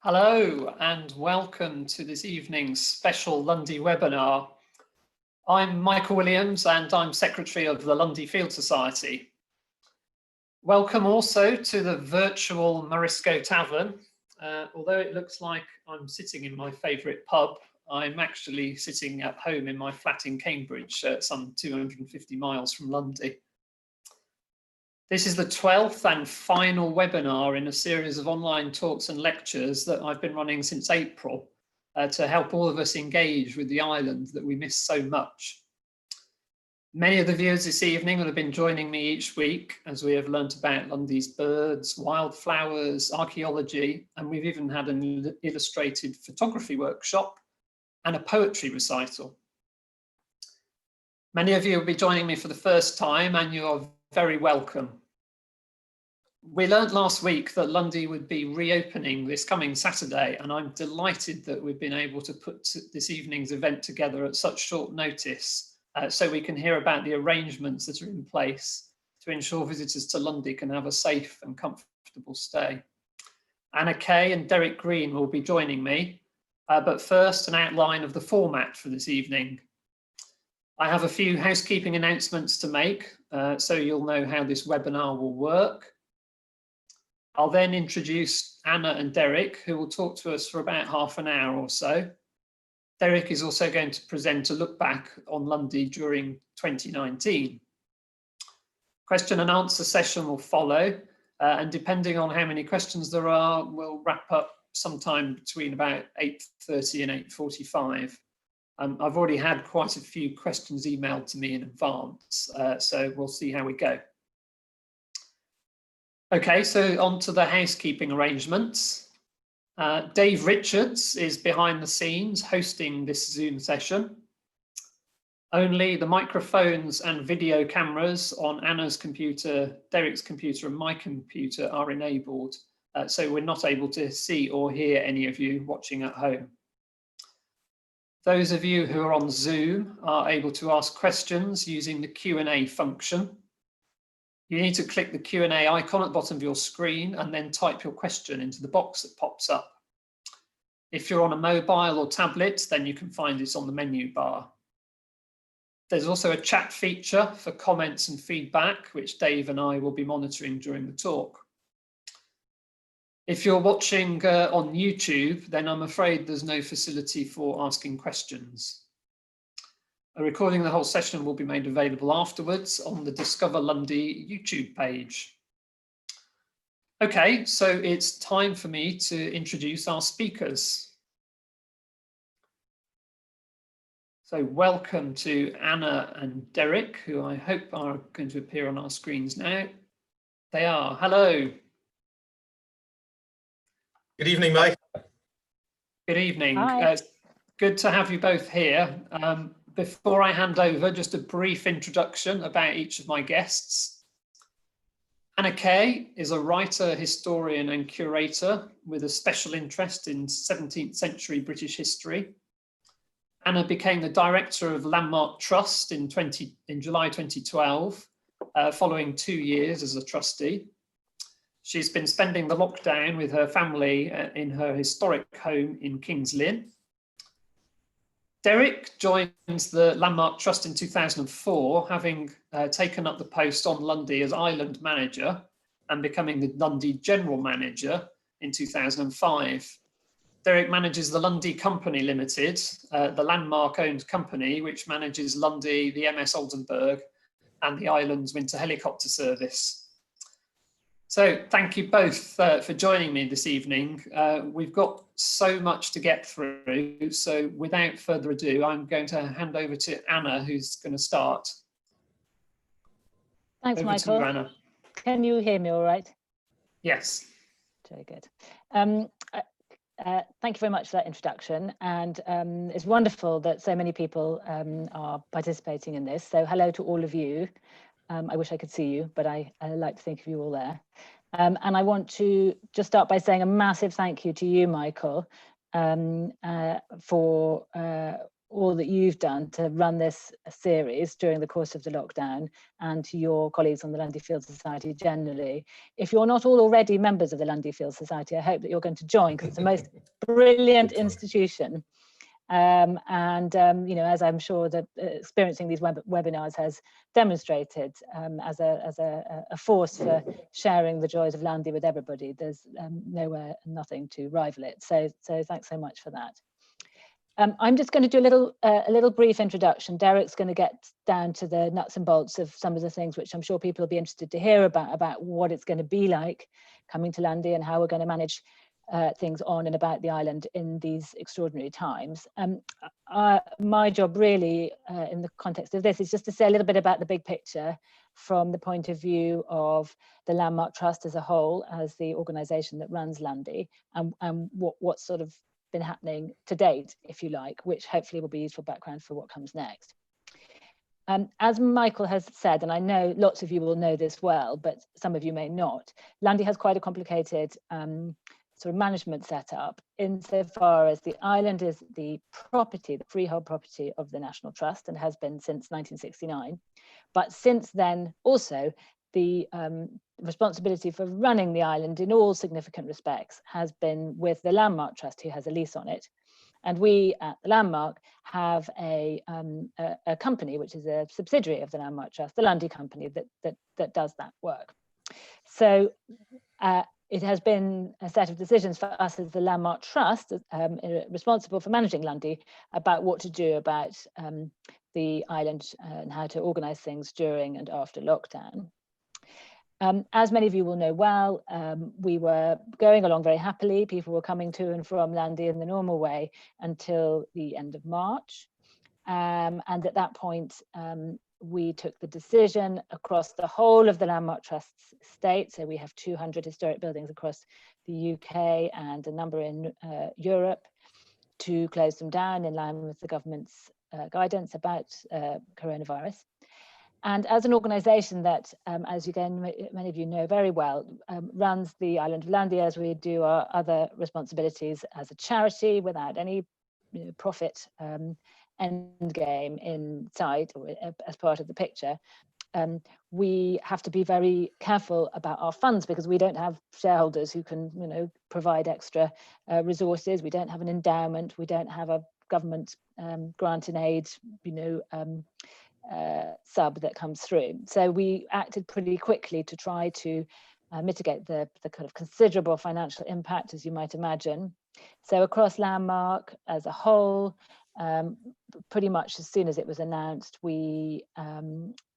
Hello and welcome to this evening's special Lundy webinar. I'm Michael Williams and I'm Secretary of the Lundy Field Society. Welcome also to the virtual Morisco Tavern. Although it looks like I'm sitting in my favourite pub, I'm actually sitting at home in my flat in Cambridge, some 250 miles from Lundy. This is the 12th and final webinar in a series of online talks and lectures that I've been running since April to help all of us engage with the island that we miss so much. Many of the viewers this evening will have been joining me each week as we have learnt about Lundy's birds, wildflowers, archaeology, and we've even had an illustrated photography workshop and a poetry recital. Many of you will be joining me for the first time and you are very welcome. We learned last week that Lundy would be reopening this coming Saturday, and I'm delighted that we've been able to put this evening's event together at such short notice so we can hear about the arrangements that are in place to ensure visitors to Lundy can have a safe and comfortable stay. Anna Keay and Derek Green will be joining me, but first an outline of the format for this evening. I have a few housekeeping announcements to make, so you'll know how this webinar will work. I'll then introduce Anna and Derek, who will talk to us for about half an hour or so. Derek is also going to present a look back on Lundy during 2019. Question and answer session will follow, and depending on how many questions there are, we'll wrap up sometime between about 8:30 and 8:45. I've already had quite a few questions emailed to me in advance, so we'll see how we go. Okay, so on to the housekeeping arrangements. Dave Richards is behind the scenes hosting this Zoom session. Only the microphones and video cameras on Anna's computer, Derek's computer and my computer are enabled, so we're not able to see or hear any of you watching at home. Those of you who are on Zoom are able to ask questions using the Q&A function. You need to click the Q&A icon at the bottom of your screen and then type your question into the box that pops up. If you're on a mobile or tablet, then you can find it on the menu bar. There's also a chat feature for comments and feedback, which Dave and I will be monitoring during the talk. If you're watching on YouTube, then I'm afraid there's no facility for asking questions. A recording of the whole session will be made available afterwards on the Discover Lundy YouTube page. Okay, so it's time for me to introduce our speakers. So welcome to Anna and Derek, who I hope are going to appear on our screens now. They are. Hello. Good evening, Mike. Good evening. Hi. Good to have you both here. Before I hand over, just a brief introduction about each of my guests. Anna Keay is a writer, historian and curator with a special interest in 17th century British history. Anna became the director of Landmark Trust in July 2012, following 2 years as a trustee. She's been spending the lockdown with her family in her historic home in King's Lynn. Derek joins the Landmark Trust in 2004, having taken up the post on Lundy as island manager and becoming the Lundy general manager in 2005. Derek manages the Lundy Company Limited, the Landmark-owned company which manages Lundy, the MS Oldenburg and the island's winter helicopter service. So thank you both for joining me this evening. We've got so much to get through, so without further ado, I'm going to hand over to Anna, who's going to start. Thanks, Over Michael. to you, Anna. Can you hear me all right? Yes. Very good. Thank you very much for that introduction, and it's wonderful that so many people are participating in this. So hello to all of you. I wish I could see you, but I like to think of you all there. And I want to just start by saying a massive thank you to you, Michael, for all that you've done to run this series during the course of the lockdown, and to your colleagues on the Lundy Field Society generally. If you're not all already members of the Lundy Field Society, I hope that you're going to join, because it's the most brilliant institution. You know, as I'm sure that experiencing these webinars has demonstrated, as a force for sharing the joys of Lundy with everybody, there's nothing to rival it. So thanks so much for that. I'm just going to do a little brief introduction. Derek's going to get down to the nuts and bolts of some of the things which I'm sure people will be interested to hear about what it's going to be like coming to Lundy and how we're going to manage things on and about the island in these extraordinary times. My job really in the context of this is just to say a little bit about the big picture from the point of view of the Landmark Trust as a whole, as the organisation that runs Lundy, and what's sort of been happening to date, if you like, which hopefully will be useful background for what comes next. As Michael has said, and I know lots of you will know this well, but some of you may not, Lundy has quite a complicated sort of management setup, insofar as the island is the property, the freehold property of the National Trust, and has been since 1969. But since then, also, the responsibility for running the island in all significant respects has been with the Landmark Trust, who has a lease on it. And we at the Landmark have a company, which is a subsidiary of the Landmark Trust, the Lundy Company, that does that work. So it has been a set of decisions for us as the Landmark Trust, responsible for managing Lundy, about what to do about the island and how to organise things during and after lockdown. As many of you will know well, we were going along very happily. People were coming to and from Lundy in the normal way until the end of March. And at that point, we took the decision across the whole of the Landmark Trust's estate. So we have 200 historic buildings across the UK and a number in Europe, to close them down in line with the government's guidance about coronavirus. And as an organisation that, as again, many of you know very well, runs the island of Lundy, as we do our other responsibilities as a charity, without any profit end game in sight or as part of the picture, we have to be very careful about our funds, because we don't have shareholders who can, provide extra resources. We don't have an endowment. We don't have a government grant and aid, sub that comes through. So we acted pretty quickly to try to mitigate the kind of considerable financial impact, as you might imagine. So across Landmark as a whole, pretty much as soon as it was announced, we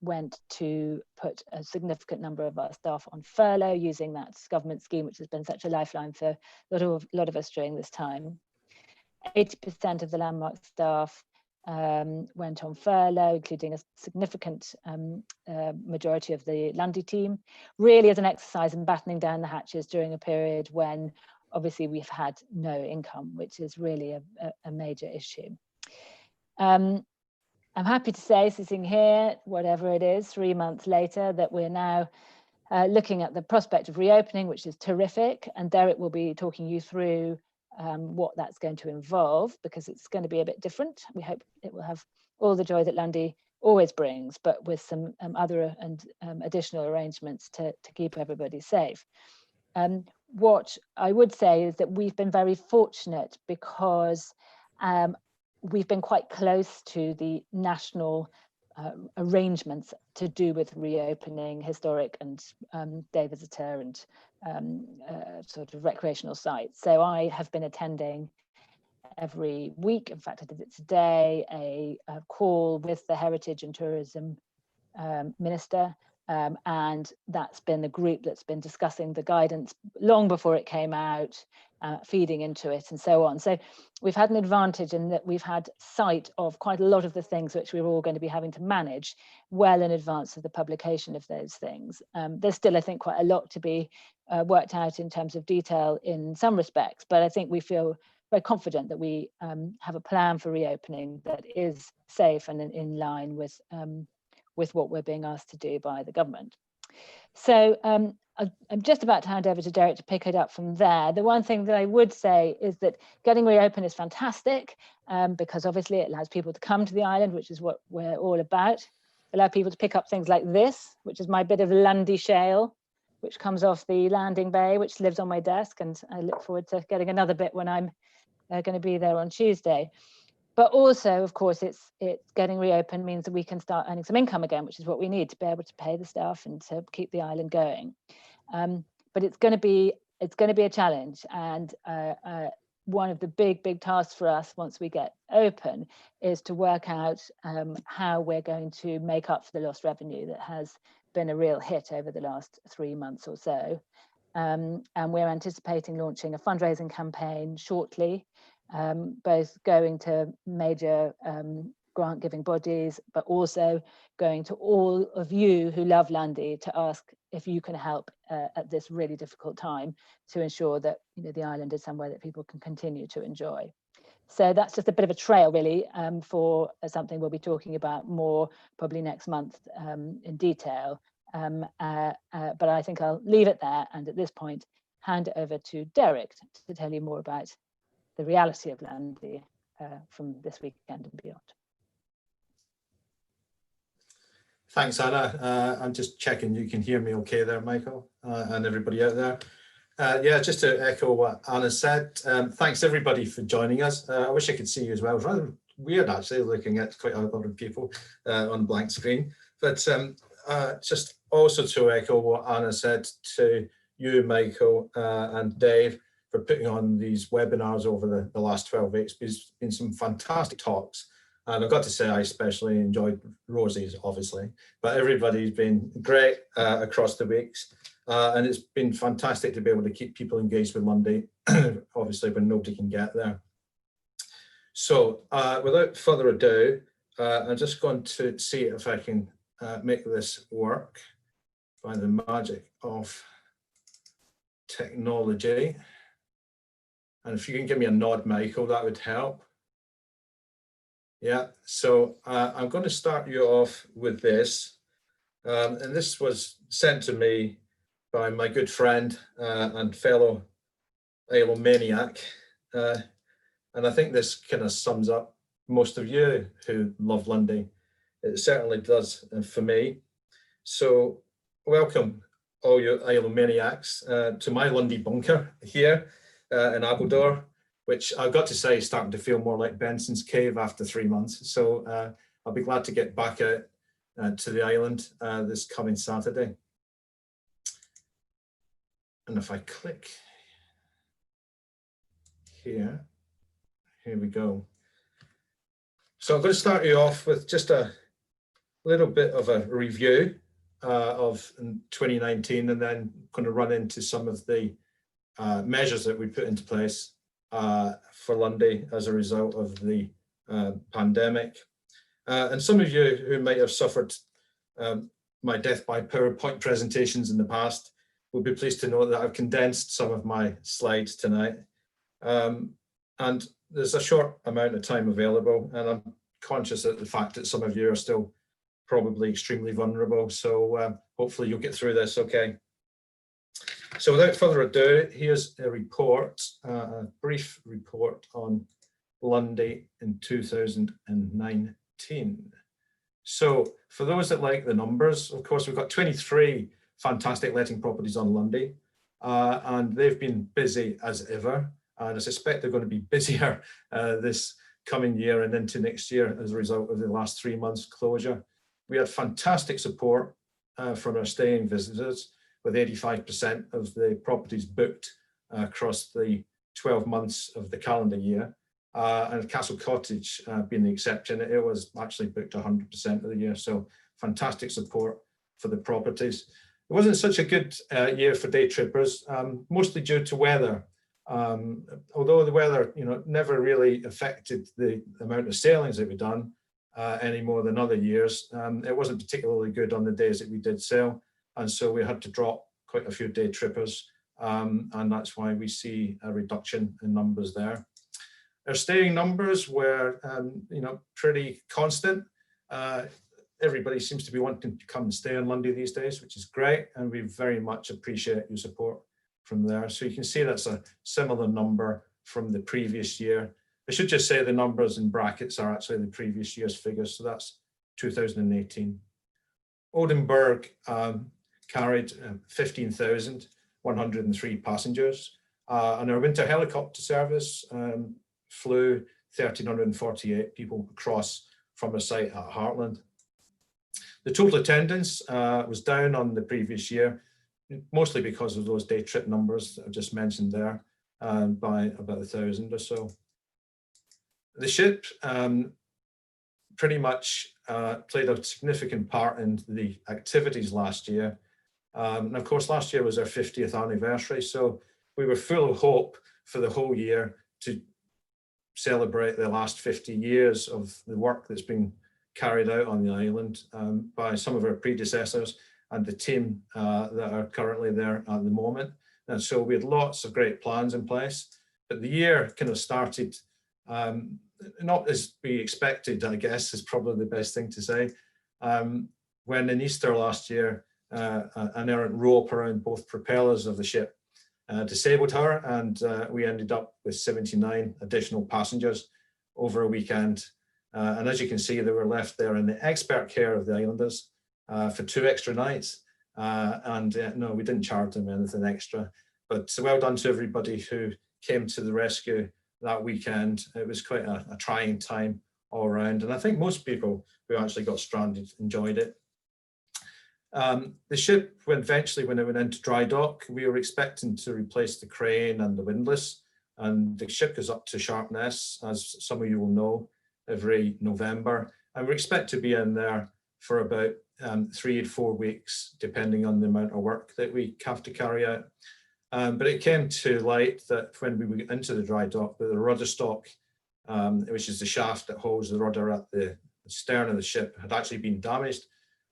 went to put a significant number of our staff on furlough using that government scheme, which has been such a lifeline for a lot of us during this time. 80% of the Landmark staff went on furlough, including a significant majority of the Lundy team, really as an exercise in battening down the hatches during a period when obviously we've had no income, which is really a major issue. I'm happy to say, sitting here, whatever it is, 3 months later, that we're now looking at the prospect of reopening, which is terrific, and Derek will be talking you through what that's going to involve, because it's going to be a bit different. We hope it will have all the joy that Lundy always brings, but with some other and additional arrangements to keep everybody safe. What I would say is that we've been very fortunate, because we've been quite close to the national arrangements to do with reopening historic and day visitor and sort of recreational sites. So I have been attending every week, in fact I did it today, a call with the Heritage and Tourism Minister, and that's been the group that's been discussing the guidance long before it came out, feeding into it and so on. So we've had an advantage in that we've had sight of quite a lot of the things which we're all going to be having to manage well in advance of the publication of those things. There's still, I think, quite a lot to be worked out in terms of detail in some respects, but I think we feel very confident that we have a plan for reopening that is safe and in line with what we're being asked to do by the government. So I'm just about to hand over to Derek to pick it up from there. The one thing that I would say is that getting reopened is fantastic, because obviously it allows people to come to the island, which is what we're all about. Allow people to pick up things like this, which is my bit of Lundy shale, which comes off the landing bay, which lives on my desk, and I look forward to getting another bit when I'm going to be there on Tuesday. But also, of course, it's getting reopened means that we can start earning some income again, which is what we need to be able to pay the staff and to keep the island going. But it's going to be a challenge, and one of the big tasks for us once we get open is to work out how we're going to make up for the lost revenue that has been a real hit over the last 3 months or so. And we're anticipating launching a fundraising campaign shortly, both going to major grant giving bodies, but also going to all of you who love Lundy to ask if you can help at this really difficult time to ensure that the island is somewhere that people can continue to enjoy. So that's just a bit of a trail really for something we'll be talking about more probably next month in detail. But I think I'll leave it there, and at this point hand it over to Derek to tell you more about the reality of Lundy from this weekend and beyond. Thanks, Anna. I'm just checking you can hear me okay there, Michael, and everybody out there. Yeah, just to echo what Anna said, thanks everybody for joining us. I wish I could see you as well. It was rather weird actually looking at quite a lot of people on a blank screen. But just also to echo what Anna said to you, Michael, and Dave, for putting on these webinars over the last 12 weeks. It's been some fantastic talks. And I've got to say, I especially enjoyed Rosie's, obviously, but everybody's been great across the weeks. And it's been fantastic to be able to keep people engaged with Lundy, obviously, when nobody can get there. So without further ado, I'm just going to see if I can make this work by the magic of technology. And if you can give me a nod, Michael, that would help. Yeah, so I'm going to start you off with this. And this was sent to me by my good friend and fellow Ailomaniac. And I think this kind of sums up most of you who love Lundy. It certainly does for me. So welcome all you Ailomaniacs to my Lundy bunker here in Abildor, which I've got to say is starting to feel more like Benson's Cave after 3 months. So I'll be glad to get back out to the island this coming Saturday. And if I click here we go. So I'm going to start you off with just a little bit of a review of 2019, and then going to run into some of the measures that we put into place for Lundy as a result of the pandemic. And some of you who might have suffered my death by PowerPoint presentations in the past will be pleased to know that I've condensed some of my slides tonight. And there's a short amount of time available, and I'm conscious of the fact that some of you are still probably extremely vulnerable. So hopefully you'll get through this okay. So without further ado, here's a report, a brief report on Lundy in 2019. So for those that like the numbers, of course, we've got 23 fantastic letting properties on Lundy, and they've been busy as ever. And I suspect they're going to be busier this coming year and into next year as a result of the last 3 months closure. We had fantastic support from our staying visitors, with 85% of the properties booked across the 12 months of the calendar year. And Castle Cottage being the exception, it was actually booked 100% of the year. So fantastic support for the properties. It wasn't such a good year for day trippers, mostly due to weather. Although the weather, never really affected the amount of sailings that we've done any more than other years. It wasn't particularly good on the days that we did sail, and so we had to drop quite a few day trippers, and that's why we see a reduction in numbers there. Our staying numbers were, pretty constant. everybody seems to be wanting to come and stay on Lundy these days, which is great, and we very much appreciate your support from there. So you can see that's a similar number from the previous year. I should just say the numbers in brackets are actually the previous year's figures, so that's 2018. Oldenburg carried 15,103 passengers, and our winter helicopter service flew 1,348 people across from a site at Heartland. The total attendance was down on the previous year, mostly because of those day trip numbers that I just mentioned there, by about 1,000 or so. The ship pretty much played a significant part in the activities last year. And of course, last year was our 50th anniversary, so we were full of hope for the whole year to celebrate the last 50 years of the work that's been carried out on the island by some of our predecessors and the team that are currently there at the moment. And so we had lots of great plans in place, but the year kind of started not as we expected, I guess, is probably the best thing to say. When in Easter last year, an errant rope around both propellers of the ship disabled her, and we ended up with 79 additional passengers over a weekend. And as you can see, they were left there in the expert care of the islanders for 2 extra nights. No, we didn't charge them anything extra, but well done to everybody who came to the rescue that weekend. It was quite a trying time all around, and I think most people who actually got stranded enjoyed it. The ship, eventually when it went into dry dock, we were expecting to replace the crane and the windlass, and the ship goes up to Sharpness, as some of you will know, every November, and we expect to be in there for about 3 to 4 weeks, depending on the amount of work that we have to carry out. But it came to light that when we went into the dry dock, that the rudder stock, which is the shaft that holds the rudder at the stern of the ship, had actually been damaged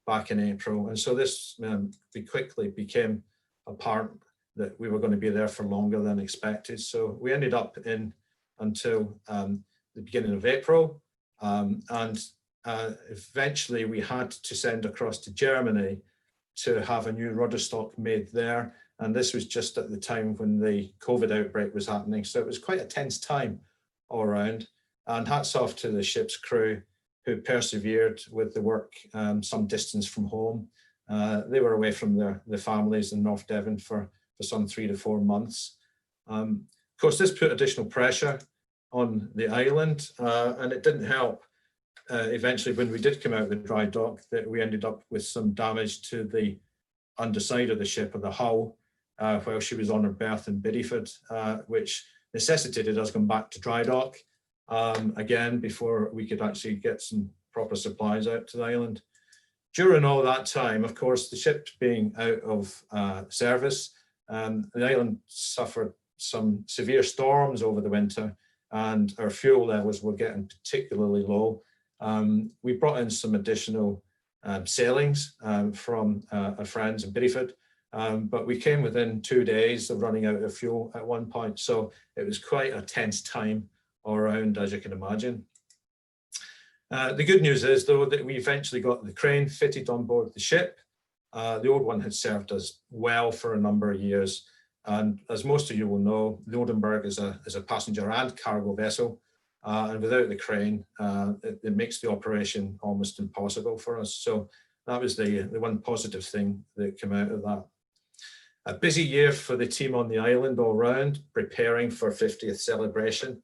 back in April. And so this quickly became apparent that we were going to be there for longer than expected. So we ended up in until the beginning of April. Eventually we had to send across to Germany to have a new rudder stock made there. And this was just at the time when the COVID outbreak was happening. So it was quite a tense time all around. And hats off to the ship's crew who persevered with the work some distance from home. They were away from their families in North Devon for some 3 to 4 months. Of course, this put additional pressure on the island, and it didn't help. Eventually, when we did come out of the dry dock, that we ended up with some damage to the underside of the ship, of the hull, while she was on her berth in Bideford, which necessitated us going back to dry dock again before we could actually get some proper supplies out to the island. During all that time, of course, the ship being out of service, the island suffered some severe storms over the winter, and our fuel levels were getting particularly low. We brought in some additional sailings from our friends in Bideford, but we came within 2 days of running out of fuel at one point. So it was quite a tense time all around, as you can imagine. The good news is, though, that we eventually got the crane fitted on board the ship. The old one had served us well for a number of years. And as most of you will know, the Oldenburg is a passenger and cargo vessel. And without the crane, it makes the operation almost impossible for us. So that was the one positive thing that came out of that. A busy year for the team on the island all round, preparing for 50th celebration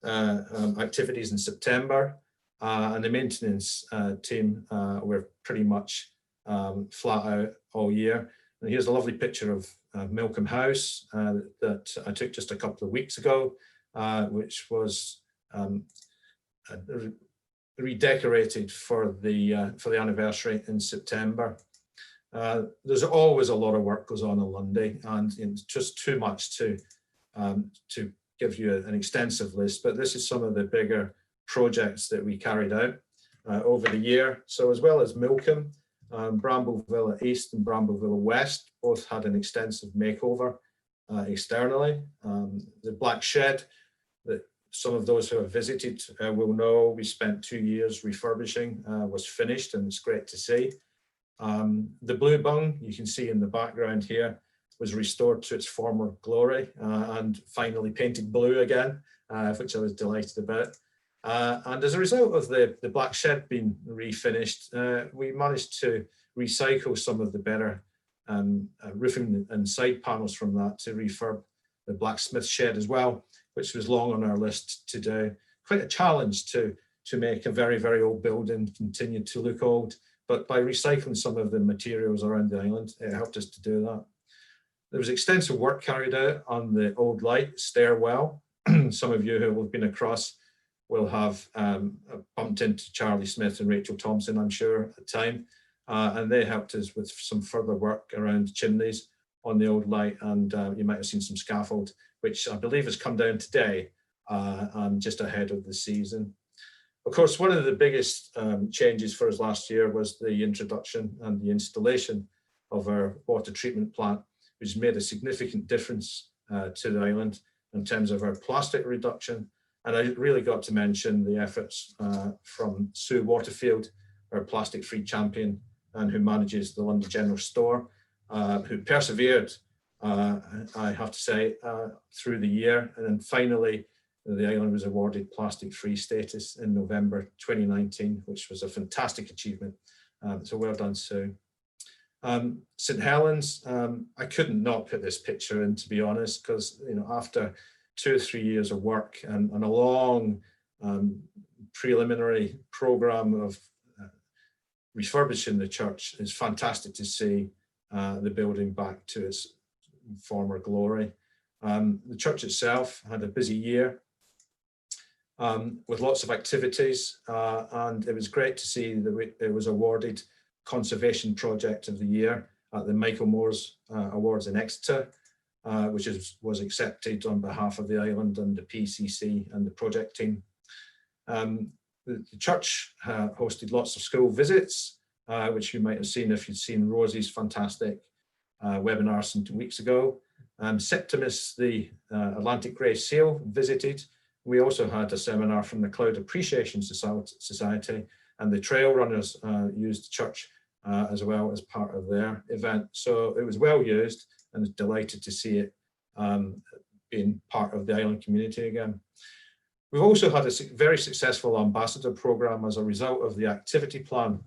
activities in September. And the maintenance team were pretty much flat out all year. And here's a lovely picture of Milcombe House that I took just a couple of weeks ago, which was redecorated for the anniversary in September. There's always a lot of work goes on in Lundy, and it's just too much to give you an extensive list, but this is some of the bigger projects that we carried out over the year. So as well as Milcombe, Brambleville East and Brambleville West both had an extensive makeover externally. The Black Shed that some of those who have visited will know we spent 2 years refurbishing, was finished, and it's great to see. The blue bung you can see in the background here was restored to its former glory and finally painted blue again, which I was delighted about. And as a result of the black shed being refinished, we managed to recycle some of the better roofing and side panels from that to refurb the Blacksmith Shed as well, which was long on our list to do. Quite a challenge to make a very, very old building continue to look old, but by recycling some of the materials around the island, it helped us to do that. There was extensive work carried out on the old light stairwell. Some of you who have been across will have bumped into Charlie Smith and Rachel Thompson, I'm sure, at the time. And they helped us with some further work around chimneys on the old light. And you might have seen some scaffold, which I believe has come down today and just ahead of the season. Of course, one of the biggest changes for us last year was the introduction and the installation of our water treatment plant, which made a significant difference to the island in terms of our plastic reduction. And I really got to mention the efforts from Sue Waterfield, our plastic-free champion, and who manages the Lundy General Store, who persevered, I have to say, through the year. And then finally, the island was awarded plastic-free status in November 2019, which was a fantastic achievement. So well done, Sue. St. Helens, I couldn't not put this picture in, to be honest, because after 2 or 3 years of work and a long preliminary program of refurbishing the church, it's fantastic to see the building back to its former glory. The church itself had a busy year with lots of activities, and it was great to see that it was awarded Conservation Project of the Year at the Michael Moores Awards in Exeter, which was accepted on behalf of the island and the PCC and the project team. The church hosted lots of school visits, which you might have seen if you'd seen Rosie's fantastic webinar some 2 weeks ago. Septimus, the Atlantic Grey Seal, visited. We also had a seminar from the Cloud Appreciation Society, and the trail runners used the church as well as part of their event. So it was well used, and was delighted to see it being part of the island community again. We've also had a very successful ambassador program as a result of the activity plan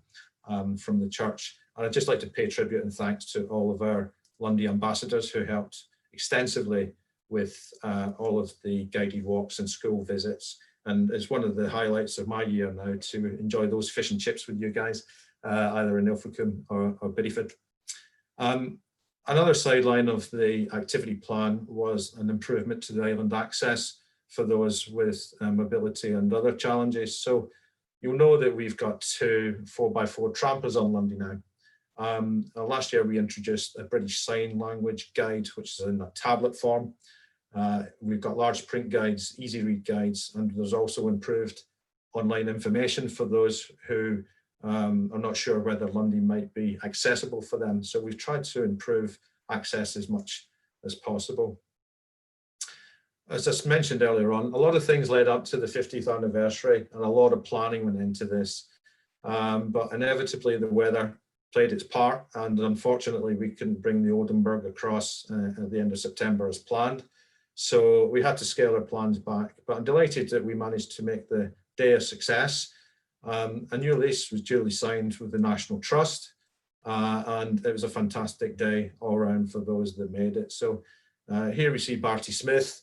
from the church. And I'd just like to pay tribute and thanks to all of our Lundy ambassadors who helped extensively with all of the guided walks and school visits. And it's one of the highlights of my year now to enjoy those fish and chips with you guys, either in Ilfracombe or Bideford. Another sideline of the activity plan was an improvement to the island access for those with mobility and other challenges. So you'll know that we've got 2 4x4 trampers on Lundy now. Last year we introduced a British Sign Language guide, which is in a tablet form. We've got large print guides, easy read guides, and there's also improved online information for those who are not sure whether Lundy might be accessible for them. So we've tried to improve access as much as possible. As I mentioned earlier on, a lot of things led up to the 50th anniversary and a lot of planning went into this. But inevitably the weather played its part, and unfortunately we couldn't bring the Oldenburg across at the end of September as planned. So we had to scale our plans back, but I'm delighted that we managed to make the day a success. A new lease was duly signed with the National Trust, and it was a fantastic day all around for those that made it. So here we see Barty Smith,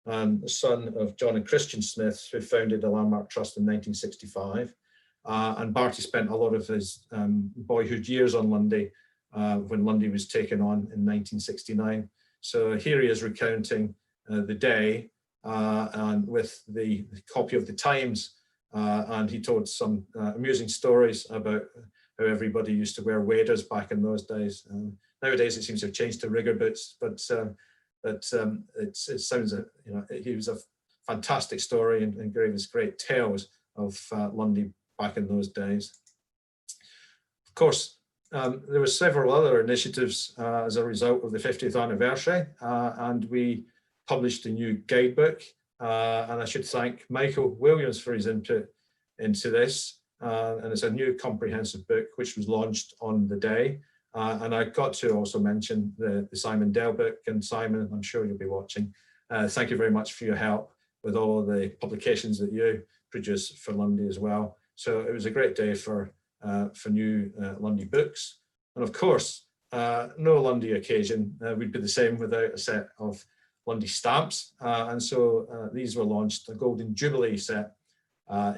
the son of John and Christian Smith, who founded the Landmark Trust in 1965. And Barty spent a lot of his boyhood years on Lundy when Lundy was taken on in 1969. So here he is recounting the day and with the copy of the Times, and he told some amusing stories about how everybody used to wear waders back in those days. Nowadays it seems to have changed to rigger boots, but it sounds, he was a fantastic story and gave us great tales of Lundy back in those days. Of course, there were several other initiatives as a result of the 50th anniversary, and we published a new guidebook and I should thank Michael Williams for his input into this. And it's a new comprehensive book which was launched on the day. And I got to also mention the Simon Dell book. And Simon, I'm sure you'll be watching. Thank you very much for your help with all the publications that you produce for Lundy as well. So it was a great day for new Lundy books. And of course, no Lundy occasion would be the same without a set of Lundy stamps. And so these were launched, a Golden Jubilee set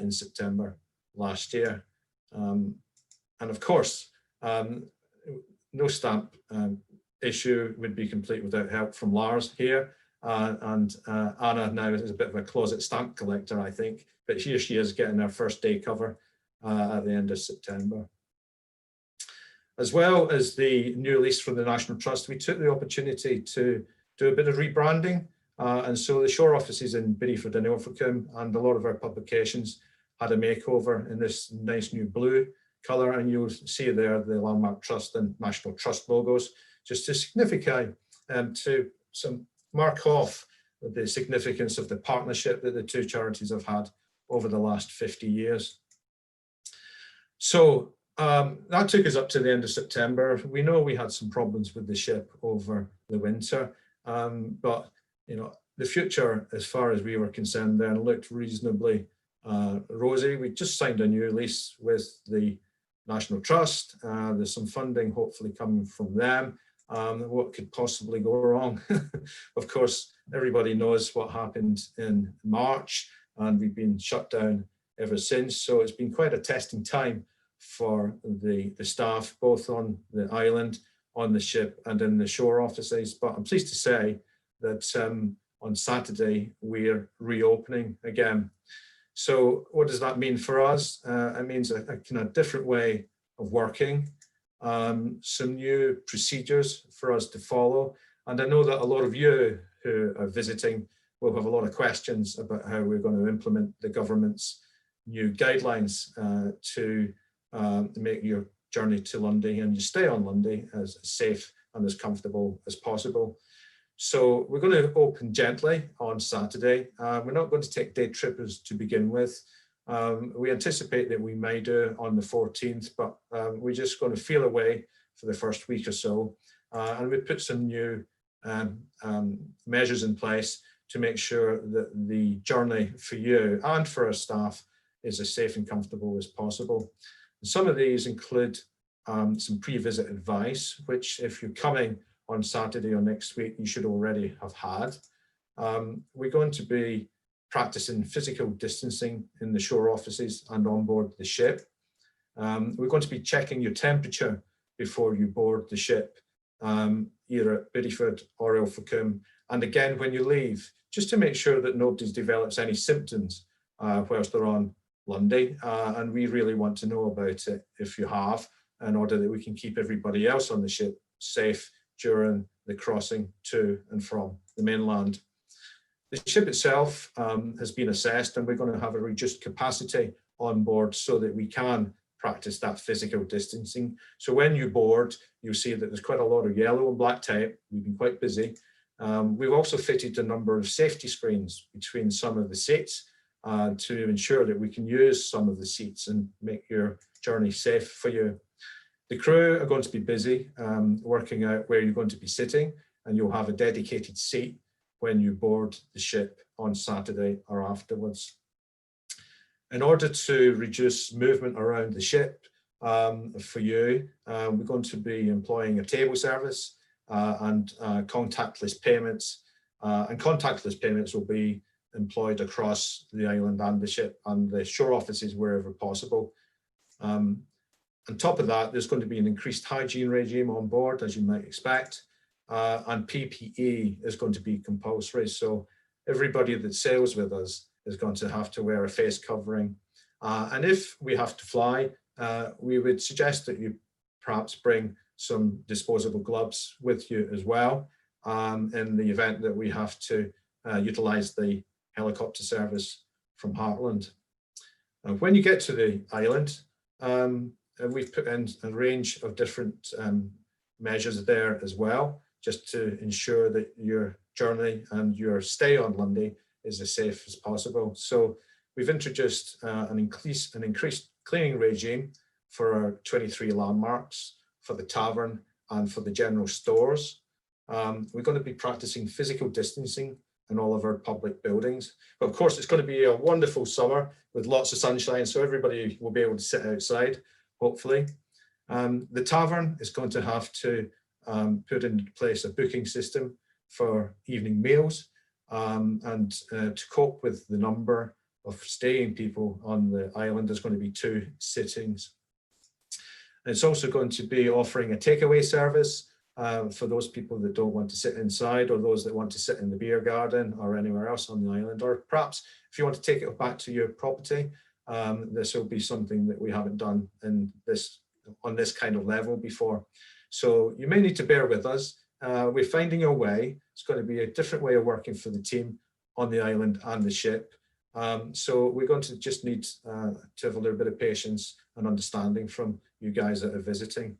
in September last year. And of course, no stamp issue would be complete without help from Lars here. And Anna now is a bit of a closet stamp collector, I think, but here she is getting her first day cover at the end of September. As well as the new release from the National Trust, we took the opportunity to do a bit of rebranding. And so the shore offices in Bideford and Ilfracombe and a lot of our publications had a makeover in this nice new blue colour. And you'll see there the Landmark Trust and National Trust logos, just to signify, to mark off the significance of the partnership that the two charities have had over the last 50 years. So that took us up to the end of September. We know we had some problems with the ship over the winter, but you know, the future, as far as we were concerned then, looked reasonably rosy. We just signed a new lease with the National Trust. There's some funding hopefully coming from them. What could possibly go wrong? Of course, everybody knows what happened in March, and we've been shut down ever since. So it's been quite a testing time for the staff, both on the island, on the ship, and in the shore offices. But I'm pleased to say that on Saturday, we're reopening again. So what does that mean for us? It means a kind of different way of working, some new procedures for us to follow. And I know that a lot of you who are visiting will have a lot of questions about how we're going to implement the government's new guidelines to make your journey to Lundy and you stay on Lundy as safe and as comfortable as possible. So we're going to open gently on Saturday. We're not going to take day trippers to begin with. We anticipate that we may do on the 14th, but we're just going to feel away for the first week or so. And we put some new measures in place to make sure that the journey for you and for our staff is as safe and comfortable as possible. And some of these include some pre-visit advice, which if you're coming on Saturday or next week, you should already have had. We're going to be practicing physical distancing in the shore offices and on board the ship. We're going to be checking your temperature before you board the ship, either at Bideford or Ilfracombe. And again, when you leave, just to make sure that nobody develops any symptoms whilst they're on Lundy. And we really want to know about it if you have, in order that we can keep everybody else on the ship safe during the crossing to and from the mainland. The ship itself has been assessed, and we're going to have a reduced capacity on board so that we can practice that physical distancing. So when you board, you'll see that there's quite a lot of yellow and black tape. We've been quite busy. We've also fitted a number of safety screens between some of the seats to ensure that we can use some of the seats and make your journey safe for you. The crew are going to be busy working out where you're going to be sitting, and you'll have a dedicated seat when you board the ship on Saturday or afterwards. In order to reduce movement around the ship for you, we're going to be employing a table service and contactless payments. And contactless payments will be employed across the island and the ship and the shore offices wherever possible. On top of that, there's going to be an increased hygiene regime on board, as you might expect, and PPE is going to be compulsory. So everybody that sails with us is going to have to wear a face covering. And if we have to fly, we would suggest that you perhaps bring some disposable gloves with you as well, in the event that we have to utilize the helicopter service from Heartland. When you get to the island, we've put in a range of different measures there as well, just to ensure that your journey and your stay on Lundy is as safe as possible. So we've introduced an increased cleaning regime for our 23 landmarks, for the tavern and for the general stores. We're going to be practicing physical distancing in all of our public buildings. But of course, it's going to be a wonderful summer with lots of sunshine, so everybody will be able to sit outside, hopefully. The tavern is going to have to put into place a booking system for evening meals and to cope with the number of staying people on the island, there's going to be 2 sittings. It's also going to be offering a takeaway service for those people that don't want to sit inside, or those that want to sit in the beer garden or anywhere else on the island, or perhaps if you want to take it back to your property, this will be something that we haven't done on this kind of level before. So you may need to bear with us. We're finding our way. It's going to be a different way of working for the team on the island and the ship. So we're going to just need to have a little bit of patience and understanding from you guys that are visiting.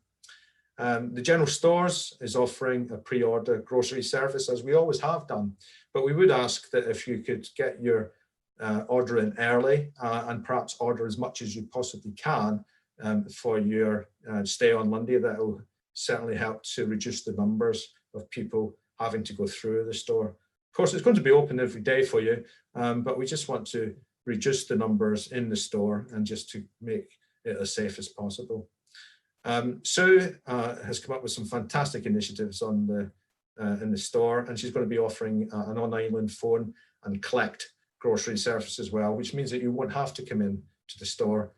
The general stores is offering a pre-order grocery service, as we always have done, but we would ask that if you could get your order in early and perhaps order as much as you possibly can for your stay on Lundy. That will certainly help to reduce the numbers of people having to go through the store. Of course, it's going to be open every day for you, but we just want to reduce the numbers in the store and just to make it as safe as possible. Sue has come up with some fantastic initiatives in the store, and she's going to be offering an on-island phone and collect grocery service as well, which means that you won't have to come in to the store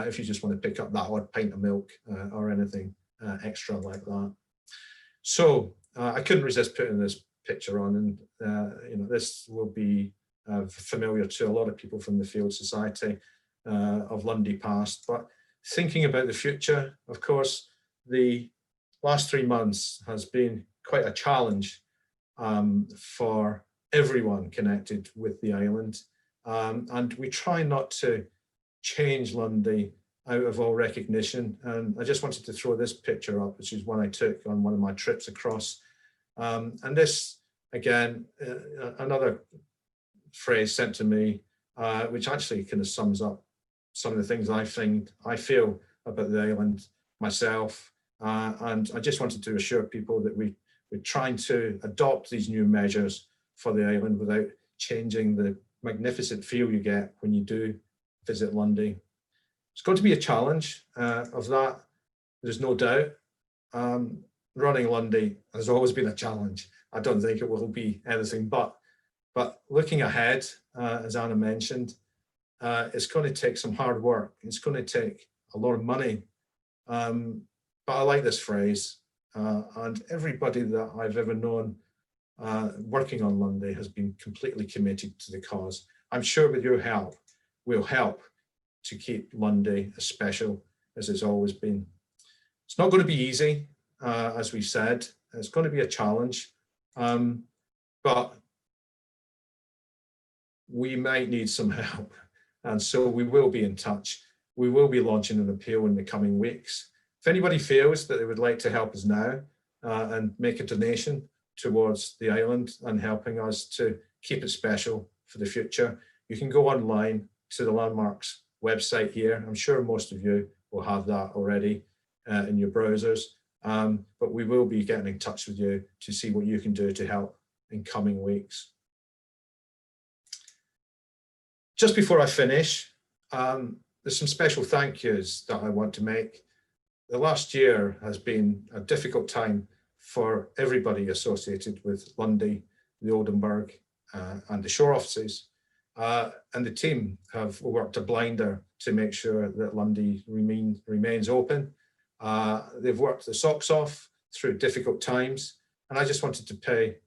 if you just want to pick up that odd pint of milk or anything extra like that. So I couldn't resist putting this picture on, and this will be familiar to a lot of people from the Field Society of Lundy past. But thinking about the future, of course, the last 3 months has been quite a challenge for everyone connected with the island. And we try not to change Lundy out of all recognition. And I just wanted to throw this picture up, which is one I took on one of my trips across. And this, again, another phrase sent to me, which actually kind of sums up some of the things I feel about the island myself. And I just wanted to assure people that we're trying to adopt these new measures for the island without changing the magnificent feel you get when you do visit Lundy. It's going to be a challenge of that, there's no doubt. Running Lundy has always been a challenge. I don't think it will be anything but looking ahead, as Anna mentioned, it's going to take some hard work. It's going to take a lot of money. But I like this phrase, and everybody that I've ever known working on Lundy has been completely committed to the cause. I'm sure with your help, we'll help to keep Lundy as special as it's always been. It's not going to be easy, as we said. It's going to be a challenge, but we might need some help. And so we will be in touch. We will be launching an appeal in the coming weeks. If anybody feels that they would like to help us now and make a donation towards the island and helping us to keep it special for the future, you can go online to the Landmarks website here. I'm sure most of you will have that already in your browsers, but we will be getting in touch with you to see what you can do to help in coming weeks. Just before I finish, there's some special thank yous that I want to make. The last year has been a difficult time for everybody associated with Lundy, the Oldenburg, and the shore offices. And the team have worked a blinder to make sure that Lundy remains open. They've worked the socks off through difficult times. And I just wanted to pay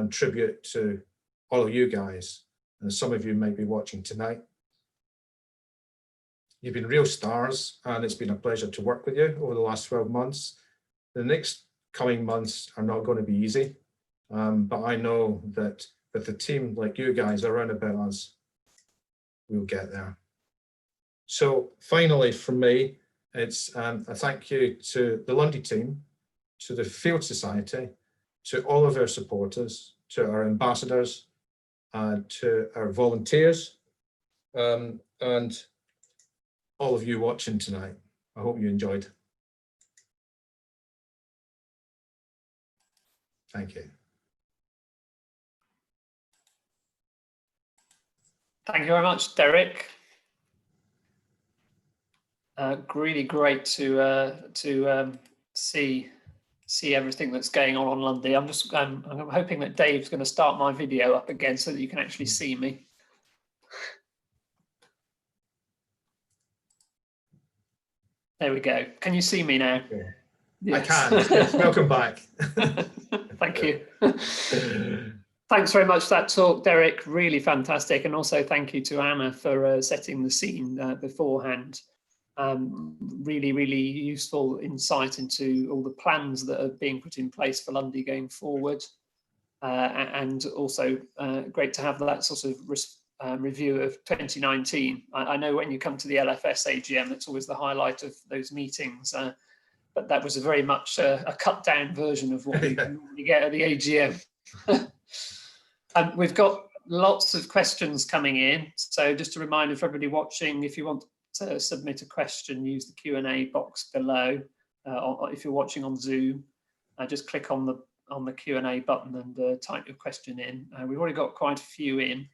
tribute to all of you guys. And some of you might be watching tonight. You've been real stars, and it's been a pleasure to work with you over the last 12 months. The next coming months are not going to be easy, but I know that with a team like you guys around about us, we'll get there. So finally, from me, it's a thank you to the Lundy team, to the Field Society, to all of our supporters, to our ambassadors, to our volunteers, and all of you watching tonight. I hope you enjoyed. Thank you. Thank you very much, Derek. Really great to see everything that's going on Lundy. I'm hoping that Dave's going to start my video up again so that you can actually see me. There we go. Can you see me now? Yeah. Yes. I can. Yes. Welcome back. Thank you. Thanks very much for that talk, Derek. Really fantastic. And also thank you to Anna for setting the scene beforehand. Really, really useful insight into all the plans that are being put in place for Lundy going forward. And also great to have that sort of review of 2019. I know when you come to the LFS AGM, it's always the highlight of those meetings. But that was a very much a cut down version of what we normally get at the AGM. We've got lots of questions coming in. So just a reminder for everybody watching, if you want to submit a question, use the Q&A box below. Or if you're watching on Zoom, just click on the Q&A button and type your question in. We've already got quite a few in.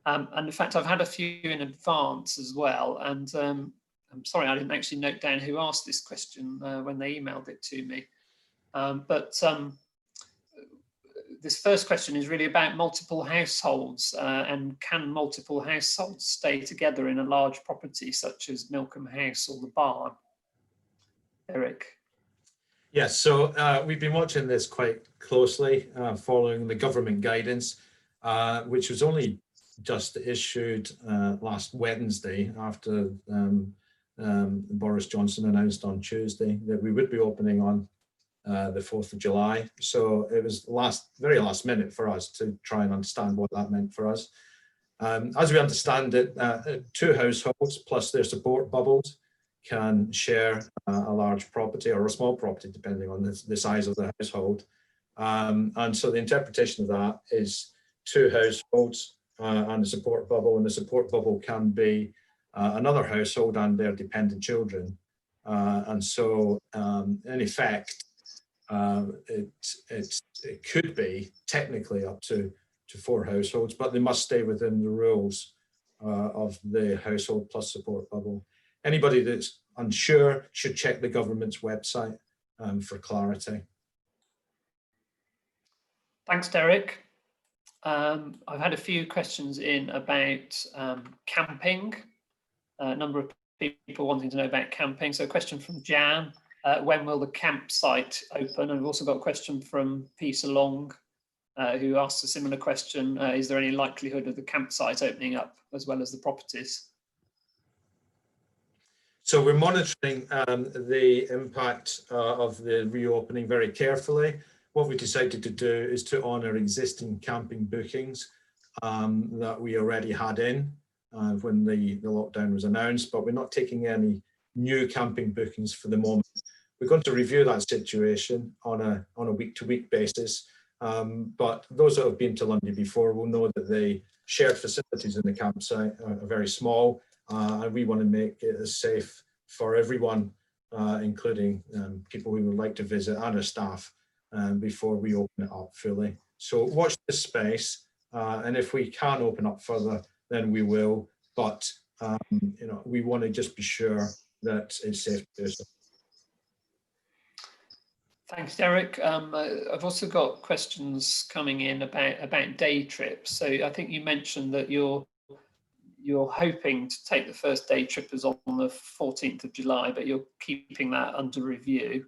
And in fact, I've had a few in advance as well. And I'm sorry, I didn't actually note down who asked this question when they emailed it to me. This first question is really about multiple households and can multiple households stay together in a large property such as Milcombe House or the barn? Eric. Yes, so we've been watching this quite closely, following the government guidance, which was only just issued last Wednesday after Boris Johnson announced on Tuesday that we would be opening on the 4th of July. So it was very last minute for us to try and understand what that meant for us. As we understand it, 2 households plus their support bubbles can share a large property or a small property, depending on the size of the household. And so the interpretation of that is 2 households and a support bubble, and the support bubble can be another household and their dependent children. And so in effect, it could be technically up to 4 households, but they must stay within the rules of the household plus support bubble. Anybody that's unsure should check the government's website for clarity. Thanks, Derek. I've had a few questions in about camping. A number of people wanting to know about camping. So a question from Jan. When will the campsite open? And we've also got a question from Peter Long, who asks a similar question. Is there any likelihood of the campsite opening up as well as the properties? So we're monitoring the impact of the reopening very carefully. What we decided to do is to honour existing camping bookings that we already had in when the lockdown was announced, but we're not taking any new camping bookings for the moment. We're going to review that situation on a week-to-week basis, but those that have been to Lundy before will know that the shared facilities in the campsite are very small, and we want to make it as safe for everyone, including people who would like to visit and our staff, before we open it up fully. So watch this space, and if we can open up further, then we will. But you know, we want to just be sure that it's safe to do so. Thanks, Derek. I've also got questions coming in about day trips. So I think you mentioned that you're hoping to take the first day trippers on the 14th of July, but you're keeping that under review.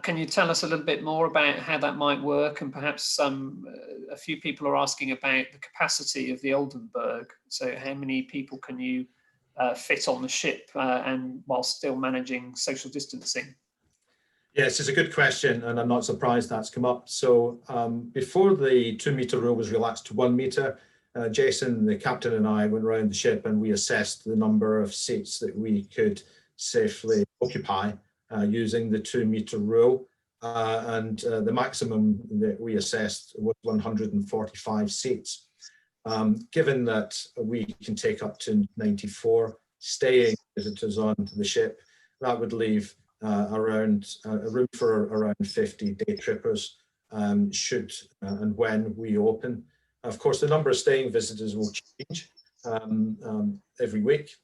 Can you tell us a little bit more about how that might work? And perhaps a few people are asking about the capacity of the Oldenburg. So how many people can you fit on the ship and while still managing social distancing? Yes, it's a good question, and I'm not surprised that's come up. So before the 2 metre rule was relaxed to 1 metre, Jason, the captain, and I went around the ship and we assessed the number of seats that we could safely occupy using the 2 metre rule. And the maximum that we assessed was 145 seats. Given that we can take up to 94 staying visitors on the ship, that would leave around a room for around 50 day trippers should and when we open. Of course, the number of staying visitors will change every week.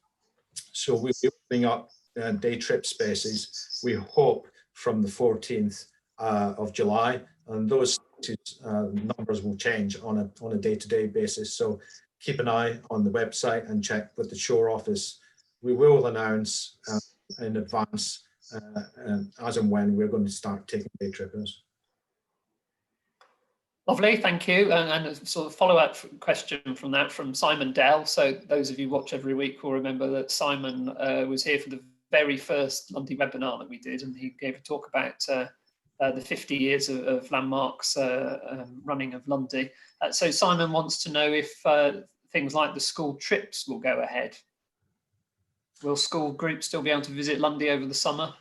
So we'll be opening up day trip spaces, we hope, from the 14th of July, and those numbers will change on a day-to-day basis. So keep an eye on the website and check with the shore office. We will announce in advance as and when we're going to start taking day trippers. Lovely, thank you. And a sort of follow-up question from that from Simon Dell. So those of you who watch every week will remember that Simon was here for the very first Lundy webinar that we did, and he gave a talk about the 50 years of Landmark's running of Lundy. So Simon wants to know if things like the school trips will go ahead. Will school groups still be able to visit Lundy over the summer?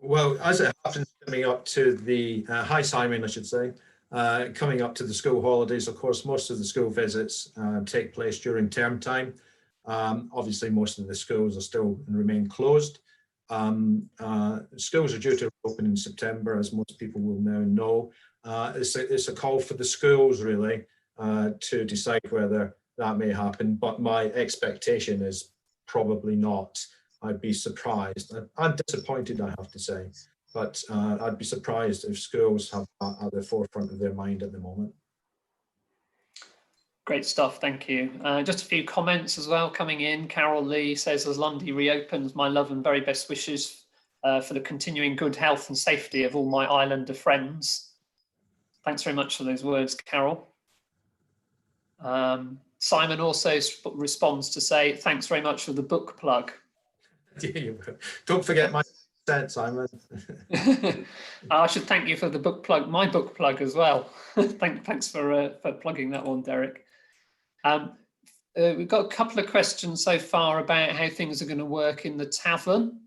Well, as it happens, coming up to the hi Simon, I should say, coming up to the school holidays, of course, most of the school visits take place during term time. Obviously, most of the schools are still and remain closed. Schools are due to open in September, as most people will now know. It's a call for the schools, really, to decide whether that may happen, but my expectation is probably not. I'd be surprised. I'm disappointed, I have to say, but I'd be surprised if schools have that at the forefront of their mind at the moment. Great stuff, thank you. Just a few comments as well coming in. Carol Lee says, as Lundy reopens, my love and very best wishes for the continuing good health and safety of all my islander friends. Thanks very much for those words, Carol. Simon also responds to say, thanks very much for the book plug. Don't forget my consent, Simon. I should thank you for the book plug, my book plug as well. Thanks for plugging that one, Derek. We've got a couple of questions so far about how things are going to work in the tavern.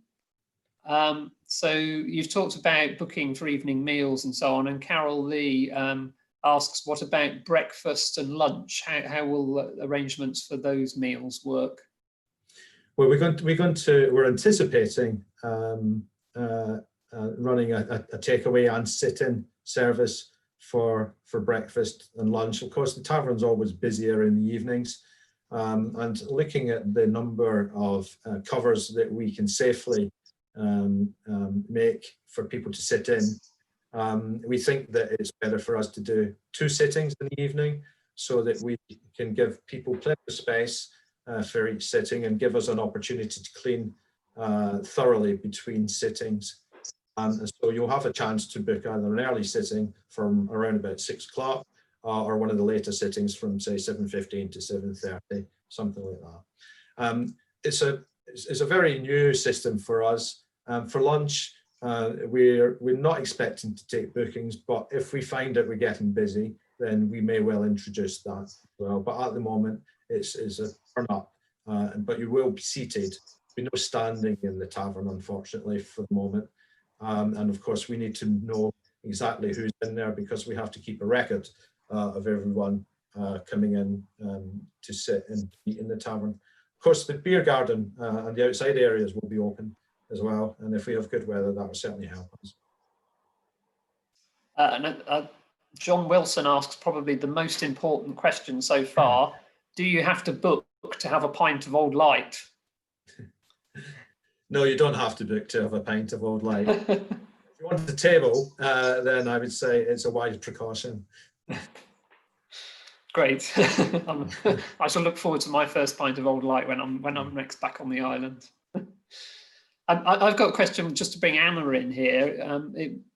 So you've talked about booking for evening meals and so on, and Carol Lee asks, what about breakfast and lunch? How will arrangements for those meals work? Well, we're anticipating running a takeaway and sit-in service for breakfast and lunch. Of course, the tavern's always busier in the evenings, and looking at the number of covers that we can safely make for people to sit in, we think that it's better for us to do 2 sittings in the evening so that we can give people plenty of space for each sitting and give us an opportunity to clean thoroughly between sittings. And so you'll have a chance to book either an early sitting from around about 6 o'clock or one of the later sittings from, say, 7:15 to 7:30, something like that. It's a very new system for us. For lunch, we're not expecting to take bookings, but if we find that we're getting busy, then we may well introduce that as well. But at the moment, it's a turn up, but you will be seated. There'll be no standing in the tavern, unfortunately, for the moment. And of course, we need to know exactly who's in there because we have to keep a record of everyone coming in to sit and eat in the tavern. Of course, the beer garden and the outside areas will be open as well. And if we have good weather, that will certainly help us. John Wilson asks probably the most important question so far. Do you have to book to have a pint of Old Light? No, you don't have to book to have a pint of Old Light. If you want a table, then I would say it's a wise precaution. Great. I shall look forward to my first pint of Old Light when I'm next back on the island. I've got a question just to bring Anna in here.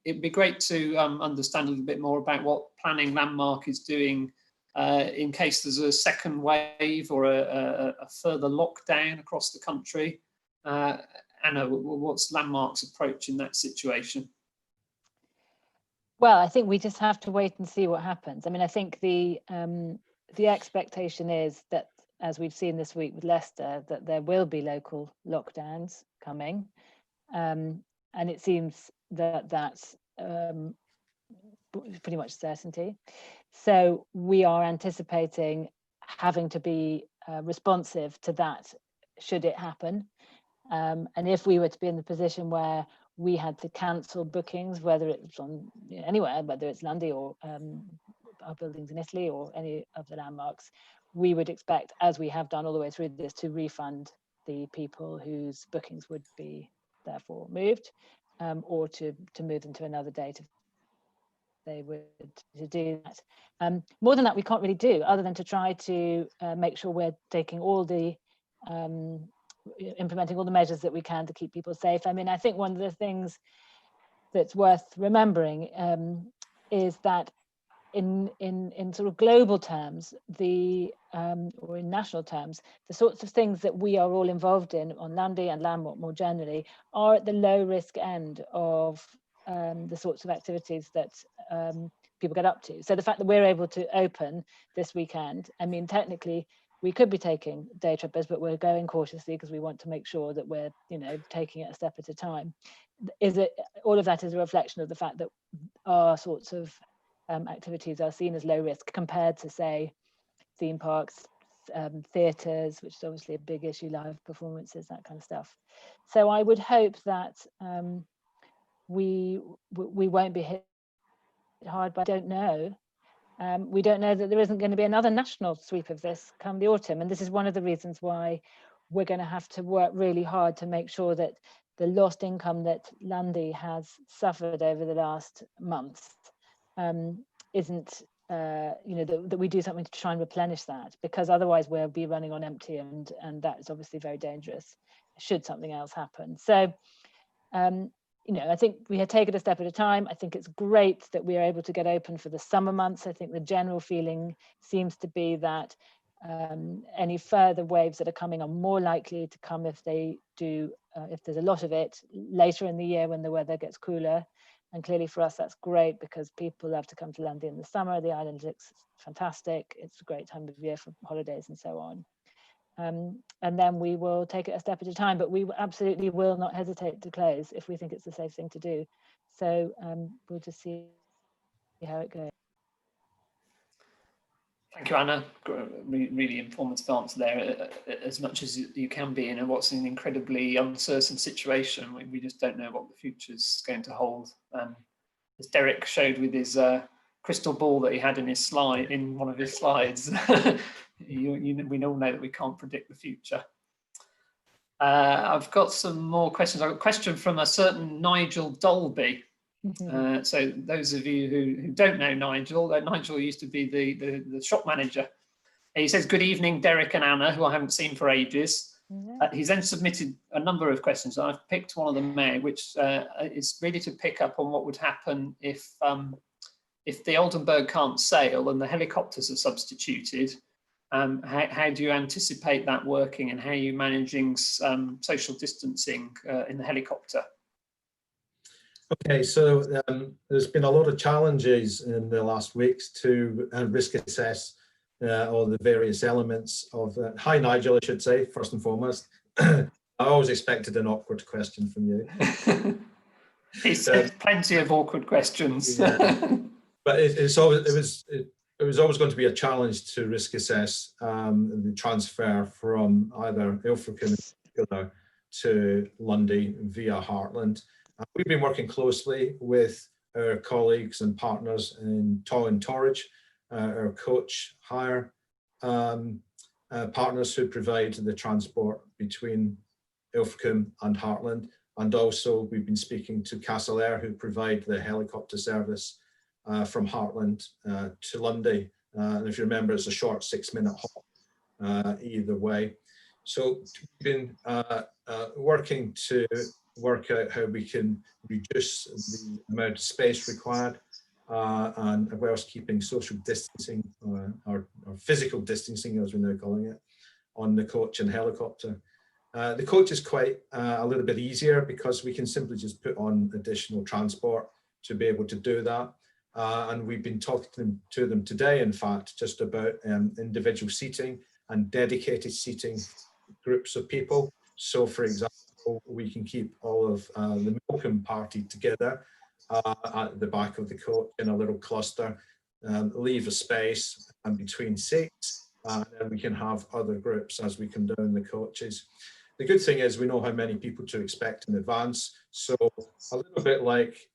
It'd be great to understand a little bit more about what Planning Landmark is doing in case there's a second wave or a further lockdown across the country. Anna, what's Landmark's approach in that situation? Well, I think we just have to wait and see what happens. I mean, I think the expectation is that, as we've seen this week with Leicester, that there will be local lockdowns coming, and it seems that that's pretty much certainty. So we are anticipating having to be responsive to that should it happen. And if we were to be in the position where we had to cancel bookings, whether it's on anywhere, whether it's Lundy or our buildings in Italy or any of the landmarks, we would expect, as we have done all the way through this, to refund the people whose bookings would be therefore moved, or to move them to another date if they would to do that. More than that, we can't really do, other than to try to make sure we're taking all the implementing all the measures that we can to keep people safe. I mean, I think one of the things that's worth remembering is that in sort of global terms, or in national terms, the sorts of things that we are all involved in on Lundy and Landmark more generally are at the low risk end of the sorts of activities that people get up to. So the fact that we're able to open this weekend, I mean, technically, we could be taking day trippers, but we're going cautiously because we want to make sure that we're, taking it a step at a time. All of that is a reflection of the fact that our sorts of activities are seen as low risk compared to, say, theme parks, theatres, which is obviously a big issue, live performances, that kind of stuff. So I would hope that we won't be hit hard, but I don't know. We don't know that there isn't going to be another national sweep of this come the autumn. And this is one of the reasons why we're going to have to work really hard to make sure that the lost income that Lundy has suffered over the last months isn't, that we do something to try and replenish that, because otherwise we'll be running on empty, and that is obviously very dangerous should something else happen. So, I think we had taken a step at a time. I think it's great that we are able to get open for the summer months. I think the general feeling seems to be that any further waves that are coming are more likely to come if there's a lot of it later in the year when the weather gets cooler. And clearly for us, that's great because people love to come to London in the summer. The island looks fantastic. It's a great time of year for holidays and so on. And then we will take it a step at a time, but we absolutely will not hesitate to close if we think it's the safe thing to do. So we'll just see how it goes. Thank you, Anna. Really informative answer there. As much as you can be in what's an incredibly uncertain situation, we just don't know what the future's going to hold. As Derek showed with his crystal ball that he had in one of his slides, we all know that we can't predict the future. I've got some more questions. I've got a question from a certain Nigel Dolby. Mm-hmm. So those of you who don't know Nigel used to be the shop manager. He says, "Good evening, Derek and Anna, who I haven't seen for ages." Mm-hmm. He's then submitted a number of questions. I've picked one of them out, which is really to pick up on what would happen if the Oldenburg can't sail and the helicopters are substituted. How do you anticipate that working, and how are you managing social distancing in the helicopter? Okay, so there's been a lot of challenges in the last weeks to risk assess all the various elements of hi Nigel, I should say, first and foremost. I always expected an awkward question from you. He said plenty of awkward questions. Yeah. But it was always going to be a challenge to risk assess the transfer from either Ilfracombe to Lundy via Heartland. We've been working closely with our colleagues and partners in Tow and Torridge, our coach hire partners who provide the transport between Ilfracombe and Heartland. And also we've been speaking to Castleair, who provide the helicopter service from Heartland to Lundy. And if you remember, it's a short 6-minute hop either way. So we've been working to work out how we can reduce the amount of space required and whilst keeping social distancing or physical distancing, as we're now calling it, on the coach and helicopter. The coach is quite a little bit easier because we can simply just put on additional transport to be able to do that. And we've been talking to them today, in fact, just about individual seating and dedicated seating groups of people. So, for example, we can keep all of the Milcombe party together at the back of the coach in a little cluster. leave a space between seats, and then we can have other groups as we come down the coaches. The good thing is we know how many people to expect in advance. So a little bit like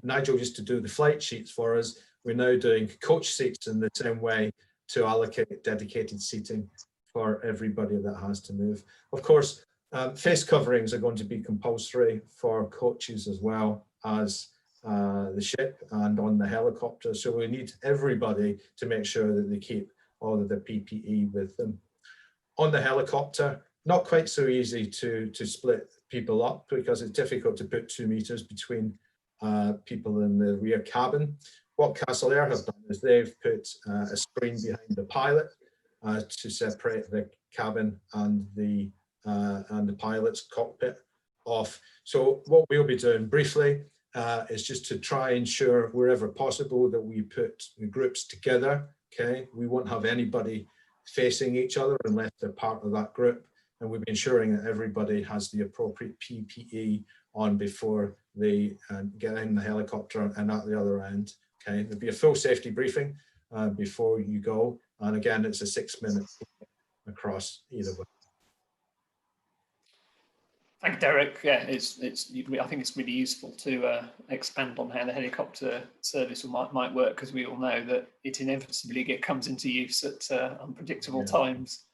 Nigel used to do the flight sheets for us, we're now doing coach seats in the same way to allocate dedicated seating for everybody that has to move. Of course, face coverings are going to be compulsory for coaches as well as the ship and on the helicopter. So we need everybody to make sure that they keep all of their PPE with them. On the helicopter, not quite so easy to split people up because it's difficult to put 2 meters between people in the rear cabin. What Castle Air have done is they've put a screen behind the pilot to separate the cabin and the pilot's cockpit off. So what we'll be doing briefly is just to try and ensure wherever possible that we put the groups together. Okay, we won't have anybody facing each other unless they're part of that group, and we'll be ensuring that everybody has the appropriate PPE on before they get in the helicopter and at the other end. Okay, there'll be a full safety briefing before you go, and again, it's a 6-minute across either way. Thank you, Derek. Yeah, I think it's really useful to expand on how the helicopter service might work, because we all know that it inevitably comes into use at unpredictable times.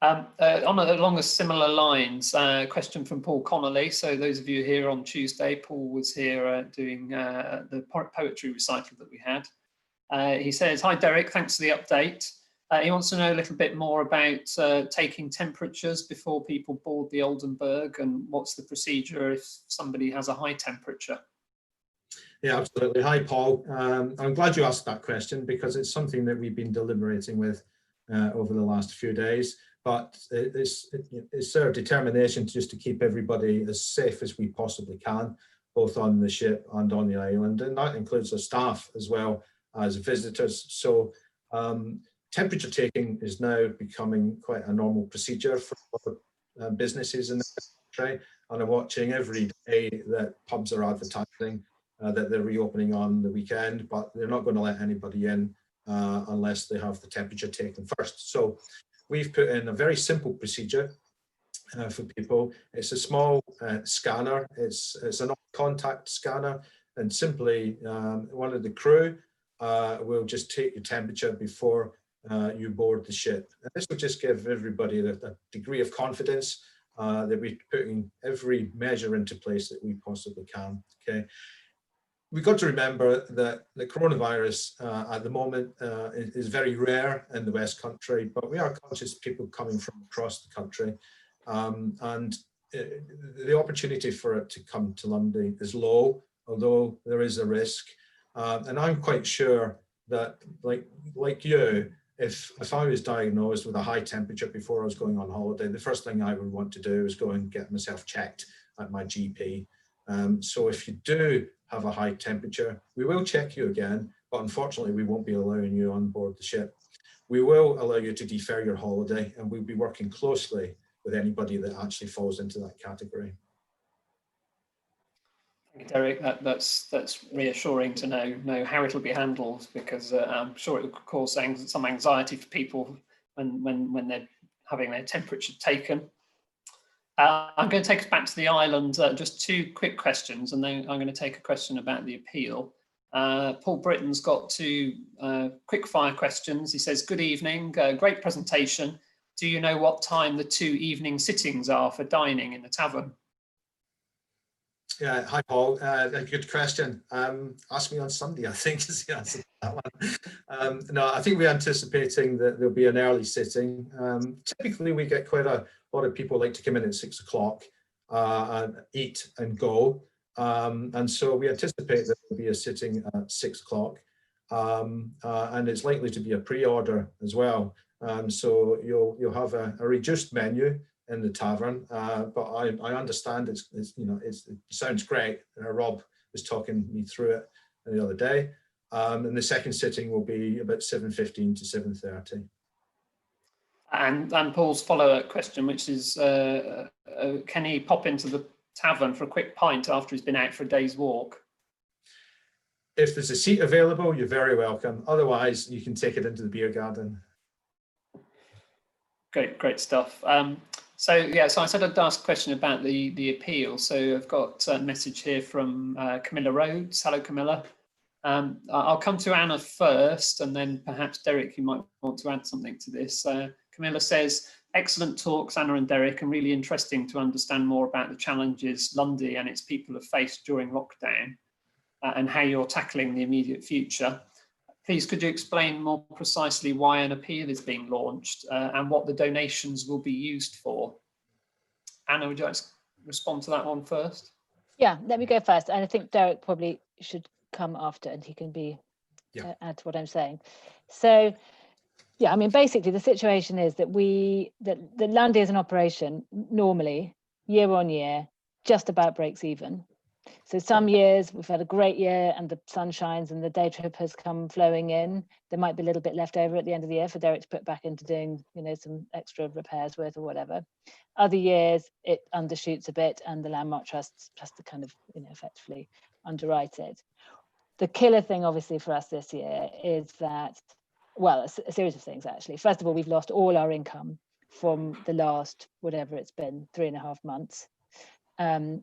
Along a similar lines, question from Paul Connolly. So those of you here on Tuesday, Paul was here doing the poetry recital that we had. He says, "Hi Derek, thanks for the update." He wants to know a little bit more about taking temperatures before people board the Oldenburg, and what's the procedure if somebody has a high temperature? Yeah, absolutely. Hi, Paul. I'm glad you asked that question because it's something that we've been deliberating with over the last few days. But it's our determination just to keep everybody as safe as we possibly can, both on the ship and on the island. And that includes our staff as well as visitors. So temperature taking is now becoming quite a normal procedure for businesses in the country. And I'm watching every day that pubs are advertising that they're reopening on the weekend, but they're not going to let anybody in unless they have the temperature taken first. So we've put in a very simple procedure for people. It's a small scanner. It's a non-contact scanner, and simply one of the crew will just take your temperature before you board the ship. And this will just give everybody a degree of confidence that we're putting every measure into place that we possibly can. Okay. We've got to remember that the coronavirus at the moment is very rare in the West Country, but we are conscious of people coming from across the country. And the opportunity for it to come to Lundy is low, although there is a risk. And I'm quite sure that, like you, if I was diagnosed with a high temperature before I was going on holiday, the first thing I would want to do is go and get myself checked at my GP. So if you do have a high temperature, we will check you again, but unfortunately we won't be allowing you on board the ship. We will allow you to defer your holiday, and we'll be working closely with anybody that actually falls into that category. Thank you, Derek. That's reassuring to know how it'll be handled, because I'm sure it will cause some anxiety for people when they're having their temperature taken. I'm going to take us back to the island. Just 2 quick questions, and then I'm going to take a question about the appeal. Paul Britton's got 2 quick fire questions. He says, "Good evening, great presentation. Do you know what time the 2 evening sittings are for dining in the tavern?" Yeah, hi Paul, a good question. Ask me on Sunday, I think, is the answer to that one. No, I think we're anticipating that there'll be an early sitting. Typically we get quite a lot of people like to come in at 6 o'clock and eat and go. And so we anticipate that there'll be a sitting at 6 o'clock. And it's likely to be a pre-order as well. So you'll have a reduced menu in the tavern, but I understand it sounds great. Rob was talking me through it the other day, and the second sitting will be about 7:15 to 7:30. And Paul's follow-up question, which is, can he pop into the tavern for a quick pint after he's been out for a day's walk? if there's a seat available, you're very welcome. Otherwise, you can take it into the beer garden. Great stuff. So yeah, so I said I'd ask a question about the appeal. So I've got a message here from Camilla Rhodes. Hello, Camilla. I'll come to Anna first, and then perhaps Derek, you might want to add something to this. Camilla says, excellent talks, Anna and Derek, and really interesting to understand more about the challenges Lundy and its people have faced during lockdown and how you're tackling the immediate future. Please, could you explain more precisely why an appeal is being launched and what the donations will be used for? Anna, would you like to respond to that one first? Yeah, let me go first. And I think Derek probably should come after, and he can be add to what I'm saying. So, yeah, I mean, basically the situation is that that Lundy as an operation normally year on year just about breaks even. So some years we've had a great year and the sun shines and the day trip has come flowing in. There might be a little bit left over at the end of the year for Derek to put back into doing, you know, some extra repairs with or whatever. Other years it undershoots a bit and the Landmark Trust has to kind of, you know, effectively underwrite it. The killer thing obviously for us this year is that, well, a series of things actually. First of all, we've lost all our income from the last, whatever it's been, 3.5 months,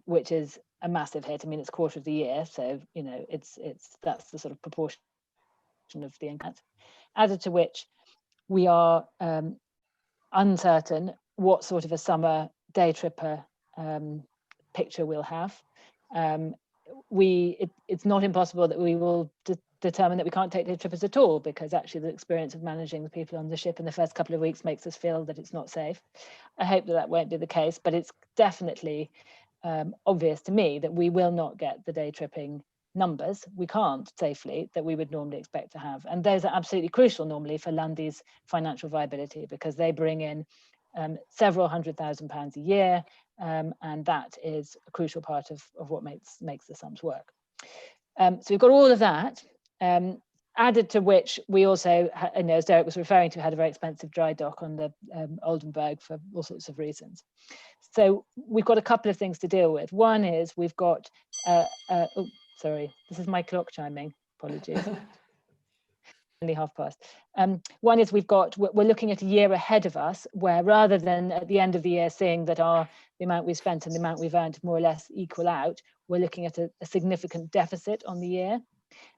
which is a massive hit. I mean, it's a quarter of the year, so you know, that's the sort of proportion of the impact. Added to which, we are uncertain what sort of a summer day tripper picture we'll have. It's not impossible that we will determine that we can't take day trippers at all, because actually the experience of managing the people on the ship in the first couple of weeks makes us feel that it's not safe. I hope that won't be the case, but it's definitely obvious to me that we will not get the day tripping numbers. We can't safely that we would normally expect to have, and those are absolutely crucial normally for Lundy's financial viability, because they bring in several £100,000 a year, and that is a crucial part of what makes the sums work. So we've got all of that, added to which we also, as Derek was referring to, had a very expensive dry dock on the Oldenburg for all sorts of reasons. So we've got a couple of things to deal with. One is we've got, oh, sorry, this is my clock chiming, apologies. Only past. One is we're looking at a year ahead of us, where rather than at the end of the year seeing that the amount we've spent and the amount we've earned more or less equal out, we're looking at a significant deficit on the year.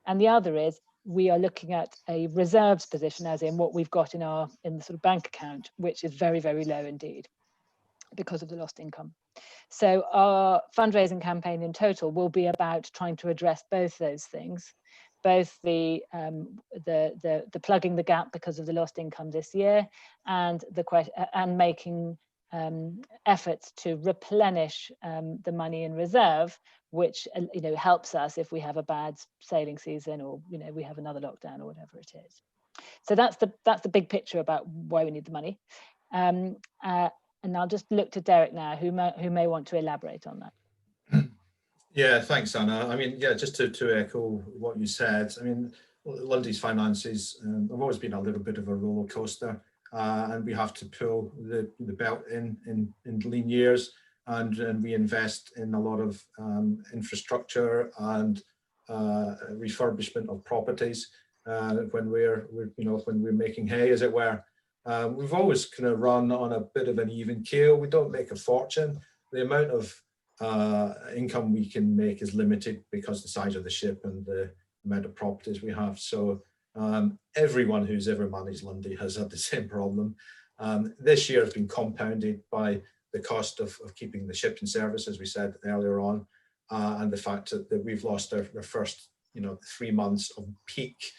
And the other is we are looking at a reserves position, as in what we've got in the sort of bank account, which is very, very low indeed, because of the lost income. So our fundraising campaign in total will be about trying to address both those things, both the plugging the gap because of the lost income this year, and making efforts to replenish the money in reserve, which helps us if we have a bad sailing season, or we have another lockdown or whatever it is. So that's the big picture about why we need the money. And I'll just look to Derek now, who may want to elaborate on that. Yeah, thanks, Anna. I mean, yeah, just to echo what you said, I mean, Lundy's finances have always been a little bit of a roller coaster, and we have to pull the belt in lean years and reinvest in a lot of infrastructure and refurbishment of properties when we're making hay, as it were. We've always kind of run on a bit of an even keel. We don't make a fortune. The amount of income we can make is limited because of the size of the ship and the amount of properties we have. So everyone who's ever managed Lundy has had the same problem. This year has been compounded by the cost of keeping the ship in service, as we said earlier on, and the fact that we've lost our first 3 months of peak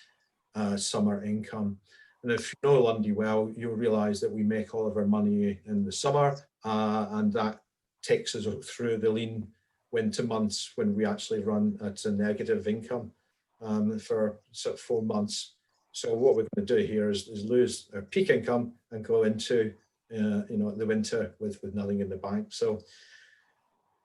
summer income. And if you know Lundy well, you'll realise that we make all of our money in the summer, and that takes us through the lean winter months when we actually run at a negative income for sort of 4 months. So what we're going to do here is lose our peak income and go into the winter with nothing in the bank. So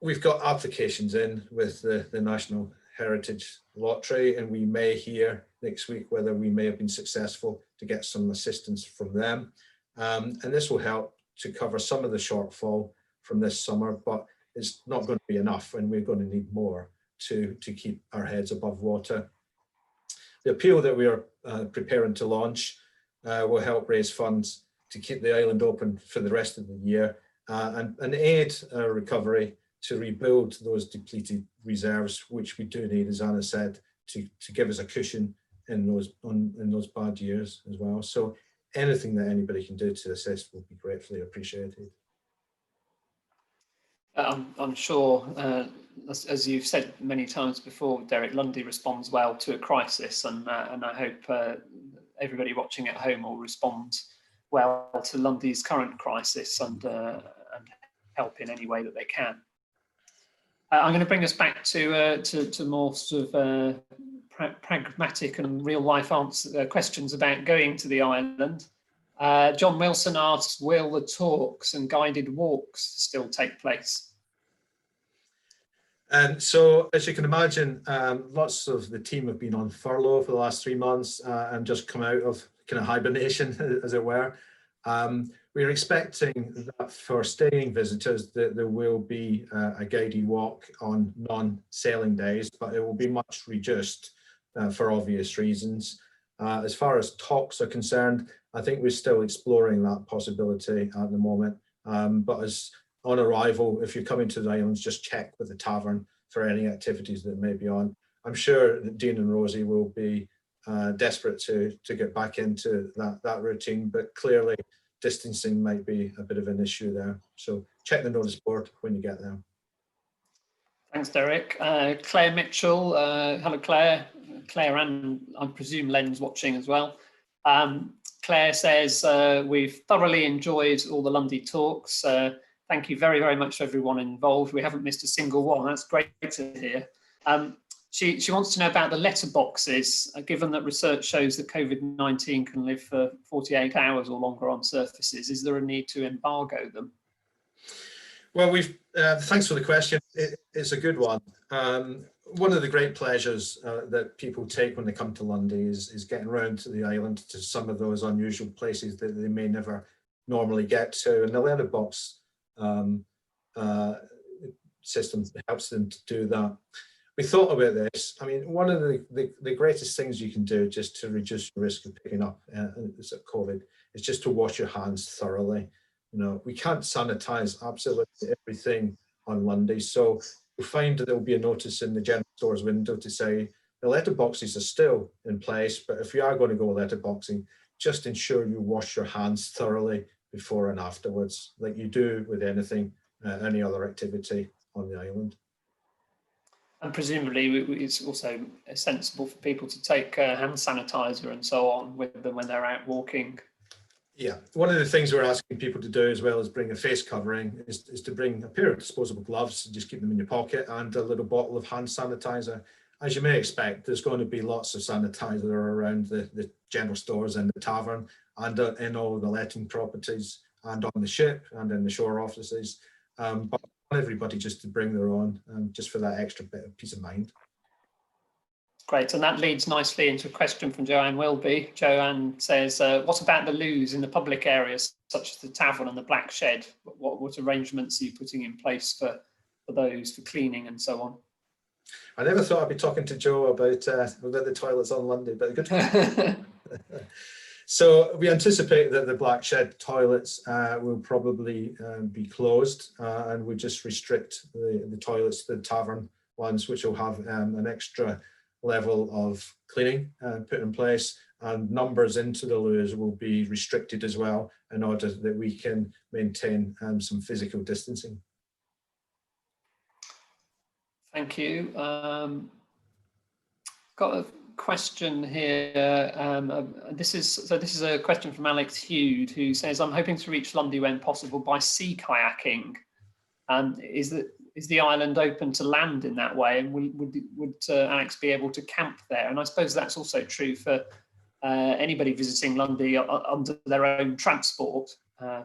we've got applications in with the National Heritage Lottery, and we may hear next week whether we may have been successful to get some assistance from them. And this will help to cover some of the shortfall from this summer, but it's not going to be enough, and we're going to need more to keep our heads above water. the appeal that we are preparing to launch will help raise funds to keep the island open for the rest of the year and aid recovery to rebuild those depleted reserves, which we do need, as Anna said, to give us a cushion in those bad years as well. So anything that anybody can do to assist will be gratefully appreciated. I'm sure, as you've said many times before, Derek, Lundy responds well to a crisis, and I hope everybody watching at home will respond well to Lundy's current crisis and help in any way that they can. I'm going to bring us back to more sort of pragmatic and real life questions about going to the island. John Wilson asks, will the talks and guided walks still take place? So, as you can imagine, lots of the team have been on furlough for the last 3 months and just come out of kind of hibernation, as it were. We're expecting that for staying visitors that there will be a guided walk on non-sailing days, but it will be much reduced for obvious reasons. As far as talks are concerned, I think we're still exploring that possibility at the moment. But as on arrival, if you're coming to the islands, just check with the Tavern for any activities that may be on. I'm sure that Dean and Rosie will be desperate to get back into that routine, but clearly distancing might be a bit of an issue there. So check the notice board when you get there. Thanks, Derek. Claire Mitchell, hello Claire. Claire and I presume Len's watching as well. Claire says, we've thoroughly enjoyed all the Lundy talks. Thank you very, very much to everyone involved. We haven't missed a single one. That's great to hear. She wants to know about the letterboxes, given that research shows that COVID-19 can live for 48 hours or longer on surfaces. Is there a need to embargo them? Well, thanks for the question. It's a good one. One of the great pleasures that people take when they come to Lundy is getting around to the island, to some of those unusual places that they may never normally get to. And the letterbox system helps them to do that. We thought about this. I mean, one of the greatest things you can do just to reduce the risk of picking up COVID is just to wash your hands thoroughly. You know, we can't sanitize absolutely everything on Lundy. So you'll find that there will be a notice in the general store's window to say the letterboxes are still in place, but if you are going to go letterboxing, just ensure you wash your hands thoroughly before and afterwards, like you do with anything, any other activity on the island. And presumably it's also sensible for people to take hand sanitizer and so on with them when they're out walking. Yeah, one of the things we're asking people to do, as well as bring a face covering, is to bring a pair of disposable gloves, just keep them in your pocket, and a little bottle of hand sanitizer. As you may expect, there's going to be lots of sanitizer around the general stores and the Tavern, and in all the letting properties, and on the ship, and in the shore offices. But everybody just to bring their own, just for that extra bit of peace of mind. Great, and that leads nicely into a question from Joanne Wilby. Joanne says, what about the loos in the public areas, such as the Tavern and the Black Shed? What arrangements are you putting in place for those, for cleaning and so on? I never thought I'd be talking to Joe about the toilets on Lundy, but good. So we anticipate that the Black Shed toilets will probably be closed, and we just restrict the toilets to the Tavern ones, which will have an extra level of cleaning put in place, and numbers into the loos will be restricted as well in order that we can maintain some physical distancing. Thank you. Got a question here. This is a question from Alex Hughes, who says, I'm hoping to reach Lundy when possible by sea kayaking. Is the island open to land in that way, and would Alex be able to camp there? And I suppose that's also true for anybody visiting Lundy under their own transport,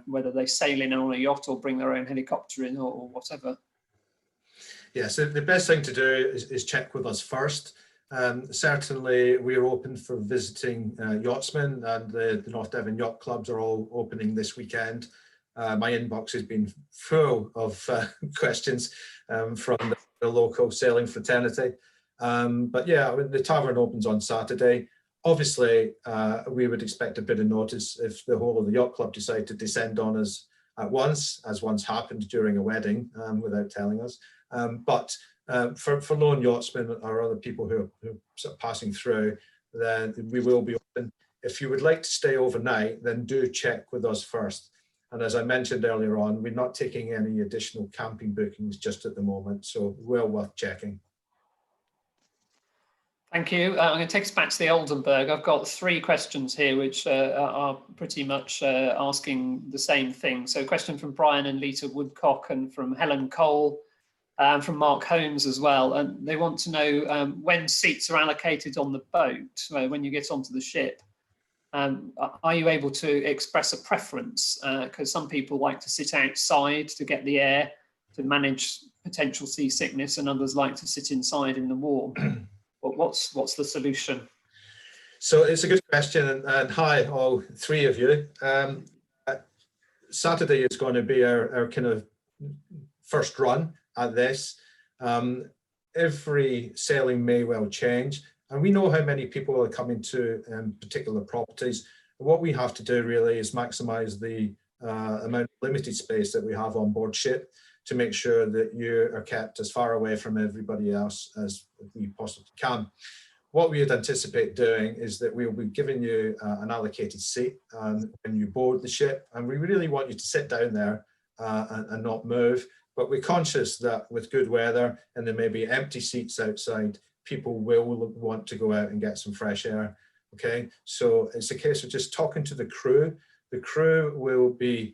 whether they sail in on a yacht or bring their own helicopter in or whatever. Yeah, so the best thing to do is check with us first. Certainly we're open for visiting yachtsmen, and the North Devon Yacht Clubs are all opening this weekend. My inbox has been full of questions from the local sailing fraternity. But yeah, the Tavern opens on Saturday. Obviously, we would expect a bit of notice if the whole of the yacht club decide to descend on us at once, as once happened during a wedding without telling us. But for lone yachtsmen or other people who are sort of passing through, then we will be open. If you would like to stay overnight, then do check with us first. And as I mentioned earlier on, we're not taking any additional camping bookings just at the moment, so well worth checking. Thank you. I'm going to take us back to the Oldenburg. I've got 3 questions here which are pretty much asking the same thing. So a question from Brian and Lita Woodcock, and from Helen Cole, and from Mark Holmes as well. And they want to know when seats are allocated on the boat, when you get onto the ship. Are you able to express a preference? Because some people like to sit outside to get the air, to manage potential seasickness, and others like to sit inside in the warm. But what's the solution? So it's a good question, and hi all 3 of you. Saturday is going to be our kind of first run at this. Every sailing may well change, and we know how many people are coming to particular properties. What we have to do really is maximize the amount of limited space that we have on board ship, to make sure that you are kept as far away from everybody else as we possibly can. What we would anticipate doing is that we'll be giving you an allocated seat when you board the ship, and we really want you to sit down there and not move. But we're conscious that with good weather and there may be empty seats outside, people will want to go out and get some fresh air. Okay, so it's a case of just talking to the crew. The crew will be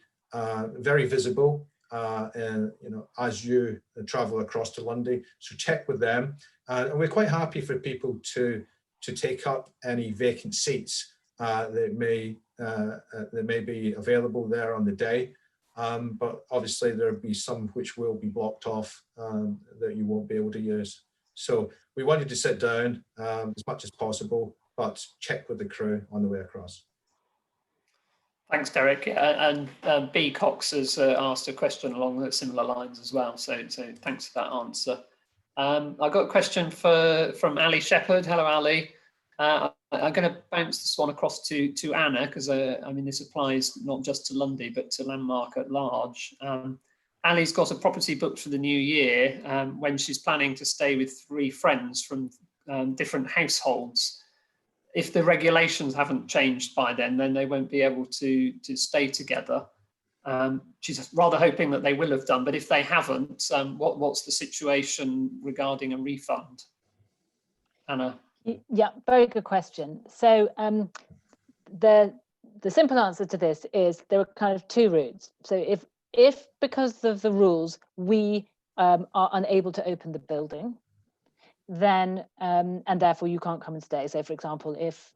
very visible and as you travel across to Lundy, so check with them. And we're quite happy for people to take up any vacant seats that may be available there on the day. But obviously there'll be some which will be blocked off that you won't be able to use. So we want you to sit down as much as possible, but check with the crew on the way across. Thanks, Derek. And B. Cox has asked a question along similar lines as well. So thanks for that answer. I've got a question from Ali Shepherd. Hello, Ali. I'm going to bounce this one across to Anna, because I mean, this applies not just to Lundy, but to Landmark at large. Ali's got a property booked for the new year when she's planning to stay with 3 friends from different households. If the regulations haven't changed by then they won't be able to stay together. She's rather hoping that they will have done, but if they haven't, what's the situation regarding a refund? Anna? Yeah, very good question. So the simple answer to this is there are kind of 2 routes. So if because of the rules we are unable to open the building, then and therefore you can't come and stay. So for example, if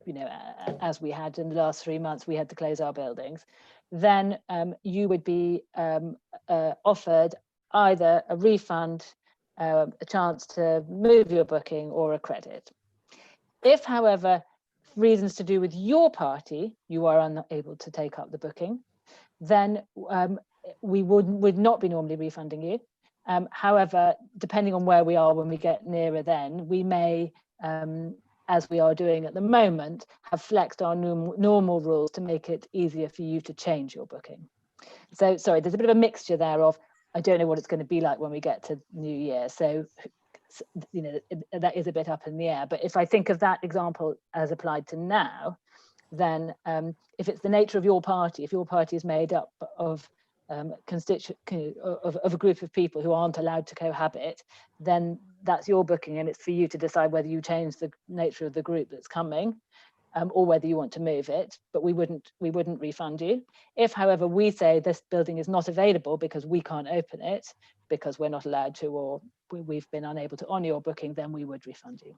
as we had in the last 3 months, we had to close our buildings, then you would be offered either a refund, a chance to move your booking, or a credit. If, however, reasons to do with your party, you are unable to take up the booking, then we would not be normally refunding you. However, depending on where we are when we get nearer then, we may, as we are doing at the moment, have flexed our normal rules to make it easier for you to change your booking. So, sorry, there's a bit of a mixture there of, I don't know what it's going to be like when we get to New Year. So, that is a bit up in the air. But if I think of that example as applied to now, then if it's the nature of your party, if your party is made up of of a group of people who aren't allowed to cohabit, then that's your booking, and it's for you to decide whether you change the nature of the group that's coming, or whether you want to move it. But we wouldn't refund you. If, however, we say this building is not available because we can't open it, because we're not allowed to, or we've been unable to honour your booking, then we would refund you.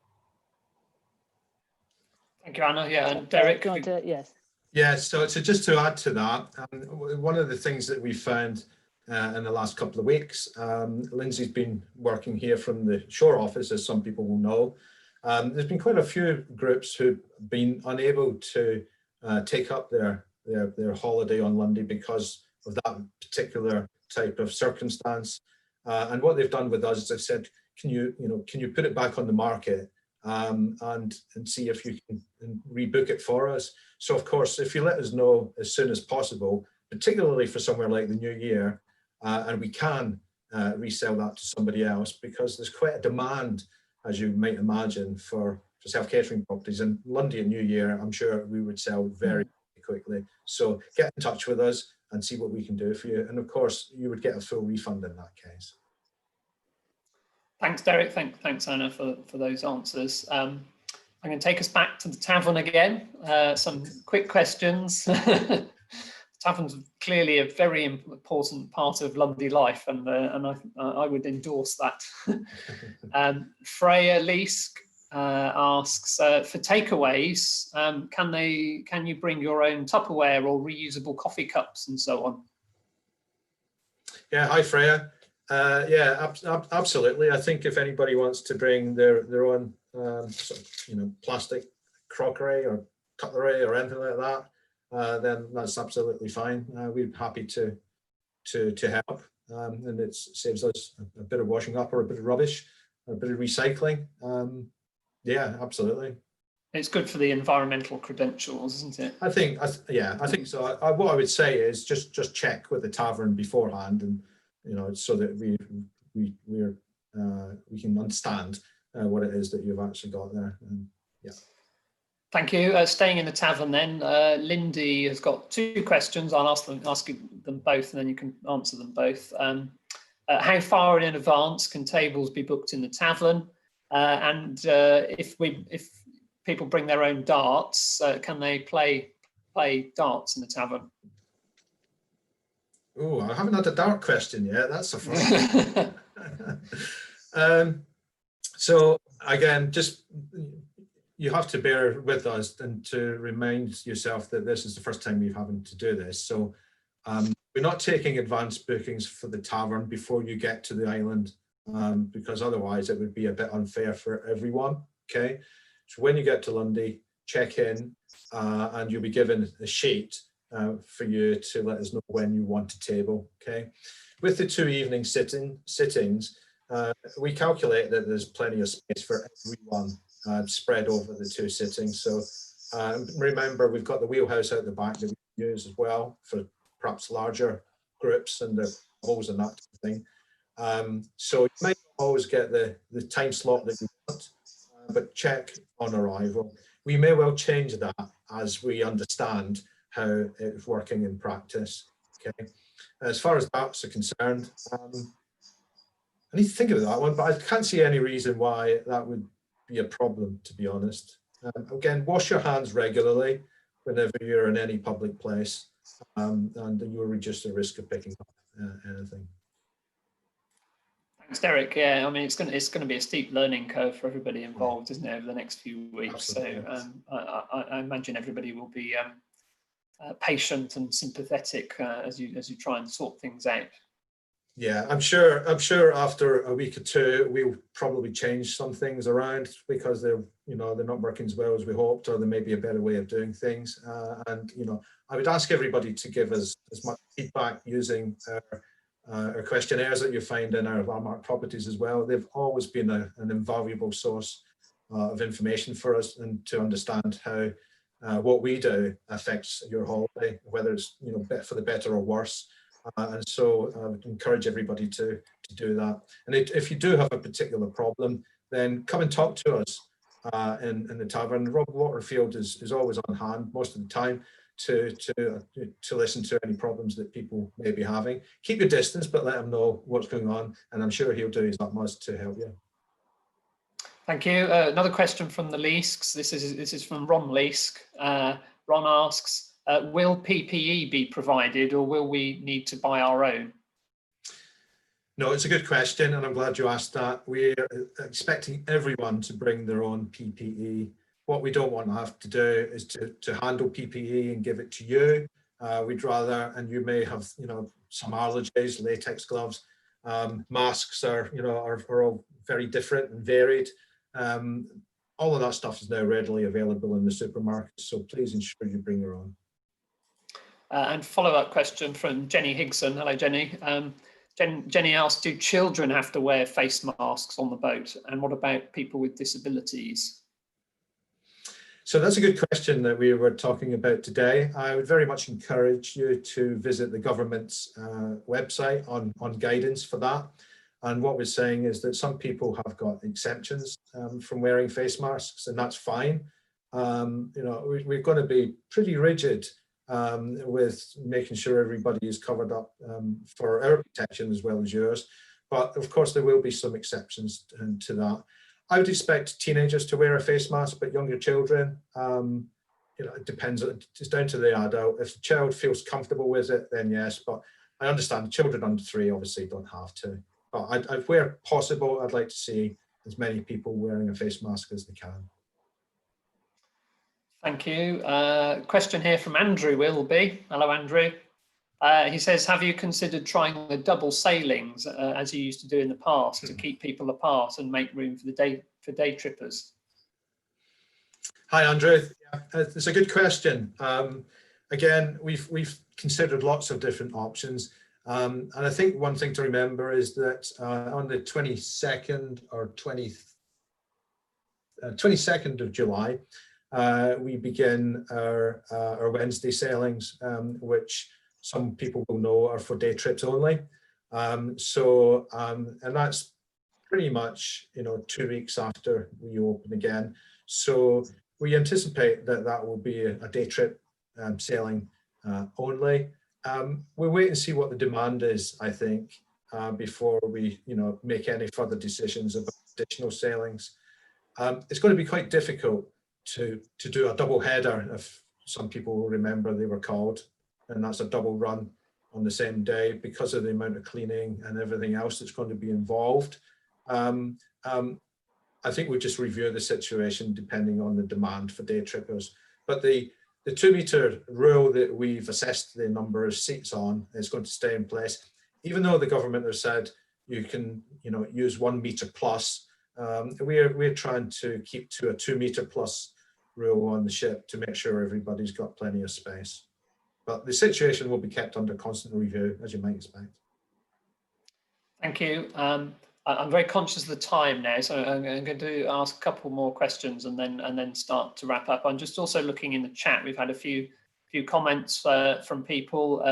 Thank you, Anna. Yeah, and Derek. Yes. Yeah, so just to add to that, one of the things that we found in the last couple of weeks, Lindsay's been working here from the shore office, as some people will know. There's been quite a few groups who've been unable to take up their holiday on Lundy because of that particular type of circumstance. And what they've done with us is they've said, can you put it back on the market and see if you can rebook it for us. So of course, if you let us know as soon as possible, particularly for somewhere like the New Year, and we can resell that to somebody else, because there's quite a demand, as you might imagine, for self-catering properties. And Lundy and New Year, I'm sure we would sell very quickly. So get in touch with us and see what we can do for you. And of course, you would get a full refund in that case. Thanks, Derek. Thanks, Anna, for those answers. I'm going to take us back to the tavern again. Some quick questions. Tavern's clearly a very important part of Lundy life, and I would endorse that. Freya Leask asks, for takeaways, can you bring your own Tupperware or reusable coffee cups and so on? Yeah, hi Freya. Yeah, absolutely. I think if anybody wants to bring their own sort of, plastic crockery or cutlery or anything like that, then that's absolutely fine. We're happy to help, and it saves us a bit of washing up or a bit of rubbish or a bit of recycling. Yeah, absolutely. It's good for the environmental credentials, isn't it? I think so. What I would say is just check with the tavern beforehand, and so that we can understand what it is that you've actually got there. And, yeah. Thank you. Staying in the tavern then, Lindy has got two questions. I'll ask them both, and then you can answer them both. How far in advance can tables be booked in the tavern? And if people bring their own darts, can they play darts in the tavern? Oh, I haven't had a dart question yet. That's the first one. So again, just you have to bear with us and to remind yourself that this is the first time we're having to do this. So we're not taking advanced bookings for the tavern before you get to the island, because otherwise it would be a bit unfair for everyone. Okay, so when you get to Lundy, check in, and you'll be given a sheet for you to let us know when you want a table. Okay, with the 2 evening sittings, we calculate that there's plenty of space for everyone spread over the 2 sittings. So remember, we've got the wheelhouse out the back that we use as well for perhaps larger groups and the halls and that type of thing. So you might always get the time slot that you want, but check on arrival. We may well change that as we understand how it's working in practice. Okay. As far as darts are concerned, I need to think about that one, but I can't see any reason why that would be a problem, to be honest. Again, wash your hands regularly whenever you're in any public place, and you will reduce the risk of picking up anything. Thanks, Derek. Yeah, I mean, it's going to be a steep learning curve for everybody involved, isn't it, over the next few weeks? Absolutely. So I imagine everybody will be patient and sympathetic as you try and sort things out. Yeah, I'm sure after a week or two we'll probably change some things around because they're not working as well as we hoped, or there may be a better way of doing things. And I would ask everybody to give us as much feedback using our questionnaires that you find in our landmark properties as well. They've always been an invaluable source of information for us, and to understand how what we do affects your holiday, whether it's for the better or worse. And so I would encourage everybody to do that. And if you do have a particular problem, then come and talk to us in the tavern. Rob Waterfield is always on hand most of the time to listen to any problems that people may be having. Keep your distance, but let him know what's going on, and I'm sure he'll do his utmost to help you. Thank you. Another question from the Leasks. This is from Ron Leask. Ron asks, will PPE be provided, or will we need to buy our own? No, it's a good question, and I'm glad you asked that. We're expecting everyone to bring their own PPE. What we don't want to have to do is to handle PPE and give it to you. We'd rather, and you may have some allergies, latex gloves, masks are all very different and varied. All of that stuff is now readily available in the supermarket, so please ensure you bring your own. And follow-up question from Jenny Higson. Hello, Jenny. Jenny asked, do children have to wear face masks on the boat? And what about people with disabilities? So that's a good question that we were talking about today. I would very much encourage you to visit the government's website on guidance for that. And what we're saying is that some people have got exemptions from wearing face masks, and that's fine. We're going to be pretty rigid with making sure everybody is covered up for our protection as well as yours. But of course, there will be some exceptions to that. I would expect teenagers to wear a face mask, but younger children, it depends. It's down to the adult. If the child feels comfortable with it, then yes. But I understand children under 3 obviously don't have to. But where possible, I'd like to see as many people wearing a face mask as they can. Thank you. Question here from Andrew Wilby. Hello, Andrew. He says, have you considered trying the double sailings as you used to do in the past to keep people apart and make room for the day trippers? Hi, Andrew. Yeah, it's a good question. Again, we've considered lots of different options. And I think one thing to remember is that on the 22nd or 22nd of July, we begin our Wednesday sailings, which some people will know are for day trips only. And that's pretty much 2 weeks after we open again. So we anticipate that will be a day trip sailing only. We'll wait and see what the demand is, I think, before we make any further decisions about additional sailings. It's going to be quite difficult to do a double header, if some people will remember they were called, and that's a double run on the same day because of the amount of cleaning and everything else that's going to be involved. I think we'll just review the situation depending on the demand for day trippers. But the 2 meter rule that we've assessed the number of seats on is going to stay in place, even though the government has said you can use 1 meter plus. We're trying to keep to a 2 meter plus rule on the ship to make sure everybody's got plenty of space. But the situation will be kept under constant review, as you might expect. Thank you. I'm very conscious of the time now, so I'm going to ask a couple more questions and then start to wrap up. I'm just also looking in the chat. We've had a few comments from people.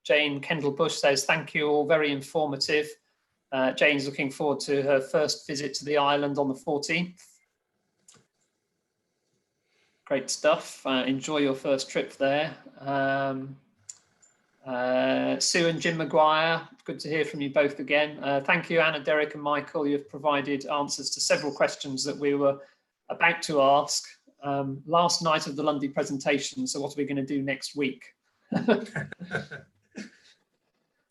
Jane Kendall Bush says, thank you all, very informative. Jane's looking forward to her first visit to the island on the 14th. Great stuff. Enjoy your first trip there. Sue and Jim Maguire, good to hear from you both again. Thank you, Anna, Derek and Michael. You've provided answers to several questions that we were about to ask. Last night of the Lundy presentation, so what are we going to do next week?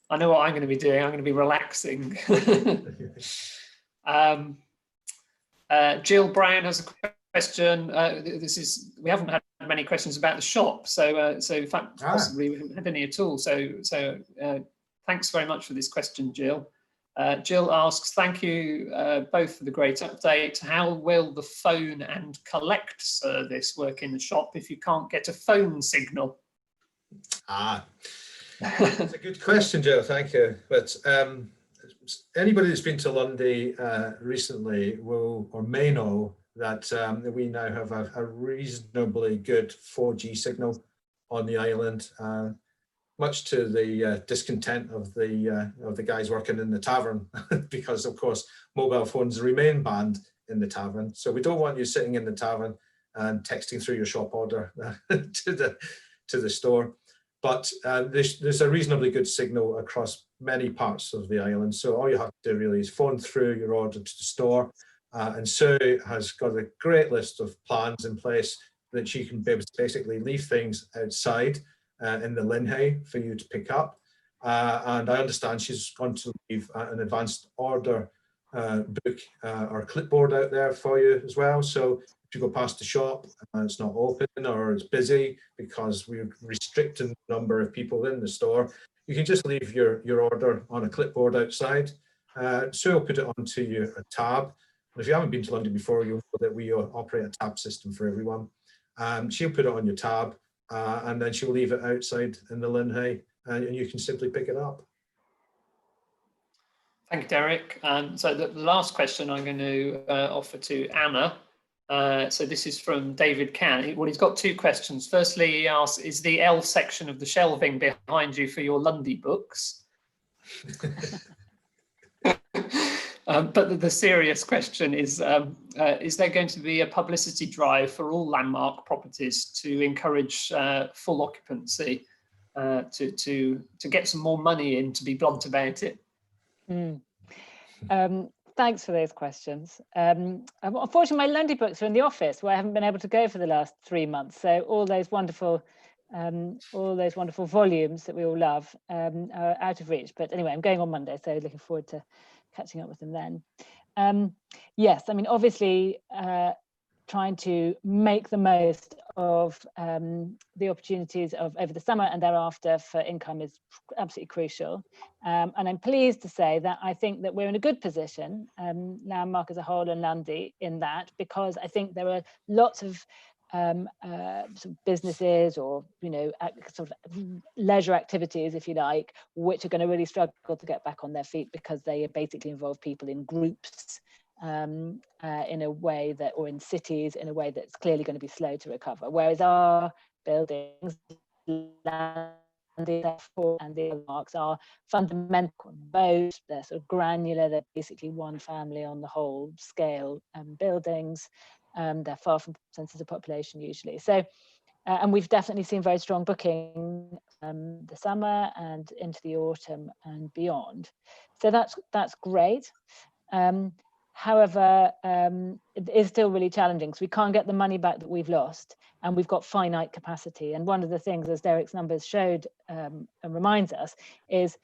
I know what I'm going to be doing. I'm going to be relaxing. Jill Brown has a question. We haven't had many questions about the shop, so in fact possibly we haven't had any at all. So thanks very much for this question, Jill. Jill asks, thank you both for the great update. How will the phone and collect service work in the shop if you can't get a phone signal? That's a good question, Jill. Thank you. But anybody that's been to Lundy recently will or may know that we now have a reasonably good 4G signal on the island, much to the discontent of the guys working in the tavern, because of course mobile phones remain banned in the tavern. So we don't want you sitting in the tavern and texting through your shop order to the store. But there's a reasonably good signal across many parts of the island. So all you have to do really is phone through your order to the store. And Sue has got a great list of plans in place that she can be able to basically leave things outside in the linhay for you to pick up. And I understand she's going to leave an advanced order book or clipboard out there for you as well. So if you go past the shop and it's not open or it's busy because we're restricting the number of people in the store, you can just leave your order on a clipboard outside. Sue will put it onto a tab. And if you haven't been to London before, you'll know that we operate a tab system for everyone. She'll put it on your tab and then she'll leave it outside in the linhay and you can simply pick it up. Thank you, Derek. So the last question I'm going to offer to Anna. So this is from David Can. Well, he's got two questions. Firstly, he asks, is the L section of the shelving behind you for your Lundy books? But the serious question is there going to be a publicity drive for all landmark properties to encourage full occupancy, to get some more money in, to be blunt about it? Thanks for those questions. Unfortunately, my Lundy books are in the office where I haven't been able to go for the last 3 months. So all those wonderful volumes that we all love are out of reach. But anyway, I'm going on Monday, so looking forward to catching up with them then. Yes, I mean, obviously, trying to make the most of the opportunities of over the summer and thereafter for income is absolutely crucial. And I'm pleased to say that I think that we're in a good position, Landmark as a whole and Lundy, in that, because I think there are lots of sort of businesses or, you know, sort of leisure activities, if you like, which are going to really struggle to get back on their feet because they basically involve people in groups in a way that, or in cities in a way that's clearly going to be slow to recover. Whereas our buildings, and the landmarks are fundamental. Both they're sort of granular, they're basically one family on the whole scale buildings. They're far from centres of population usually. So, and we've definitely seen very strong booking the summer and into the autumn and beyond. So that's great. However, it is still really challenging because we can't get the money back that we've lost, and we've got finite capacity. And one of the things, as Derek's numbers showed and reminds us, is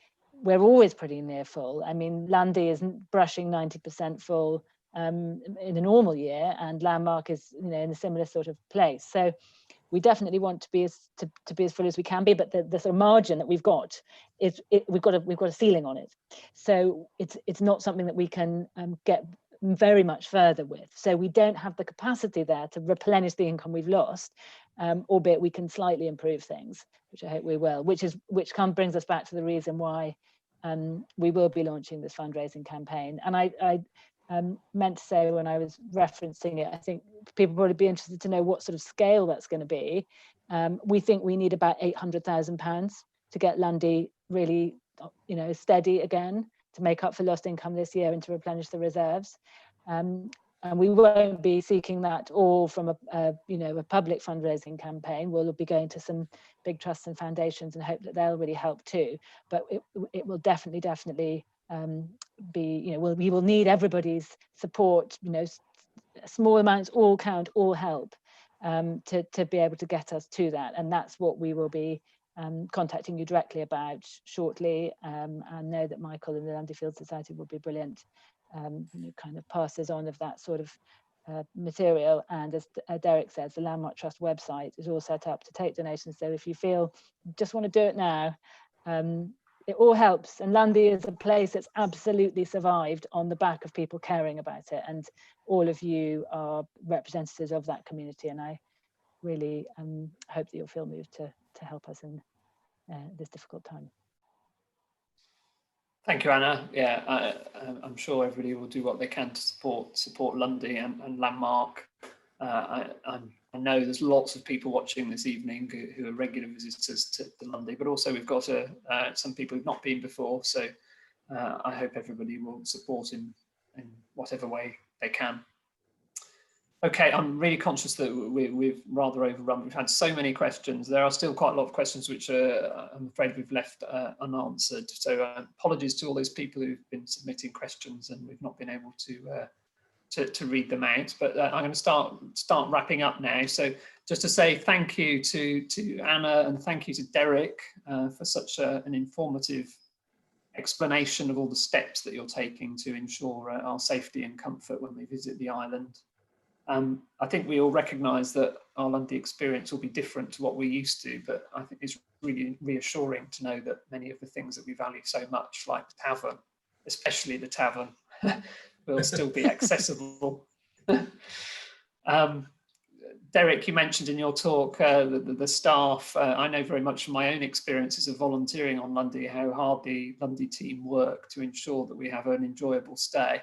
we're always pretty near full. I mean, Lundy is brushing 90% full in a normal year, and Landmark is, you know, in a similar sort of place. So we definitely want to be as full as we can be, but the sort of margin that we've got is we've got a ceiling on it. So it's not something that we can get very much further with. So we don't have the capacity there to replenish the income we've lost, albeit we can slightly improve things, which I hope we will. Which brings us back to the reason why we will be launching this fundraising campaign. And I meant to say when I was referencing it, I think people would be interested to know what sort of scale that's going to be. We think we need about £800,000 to get Lundy really, you know, steady again, to make up for lost income this year and to replenish the reserves. And we won't be seeking that all from a public fundraising campaign. We'll be going to some big trusts and foundations and hope that they'll really help too. But it will definitely be, you know, we will need everybody's support. You know, small amounts all count, all help to be able to get us to that. And that's what we will be contacting you directly about shortly. And know that Michael and the Lundy Field Society will be brilliant, you know, kind of passers on of that sort of material. And as Derek says, the Landmark Trust website is all set up to take donations. So if you feel you just want to do it now, it all helps. And Lundy is a place that's absolutely survived on the back of people caring about it. And all of you are representatives of that community. And I really hope that you'll feel moved to help us in this difficult time. Thank you, Anna. Yeah, I'm sure everybody will do what they can to support Lundy and Landmark. I know there's lots of people watching this evening who are regular visitors to Lundy, but also we've got some people who've not been before. So I hope everybody will support in whatever way they can. Okay, I'm really conscious that we've rather overrun. We've had so many questions. There are still quite a lot of questions which I'm afraid we've left unanswered. So apologies to all those people who've been submitting questions and we've not been able to read them out. But I'm going to start wrapping up now. So just to say thank you to Anna and thank you to Derek for such an informative explanation of all the steps that you're taking to ensure our safety and comfort when we visit the island. I think we all recognise that our Lundy experience will be different to what we're used to, but I think it's really reassuring to know that many of the things that we value so much, like the Tavern, especially the Tavern, will still be accessible. Derek, you mentioned in your talk the staff. I know very much from my own experiences of volunteering on Lundy how hard the Lundy team work to ensure that we have an enjoyable stay.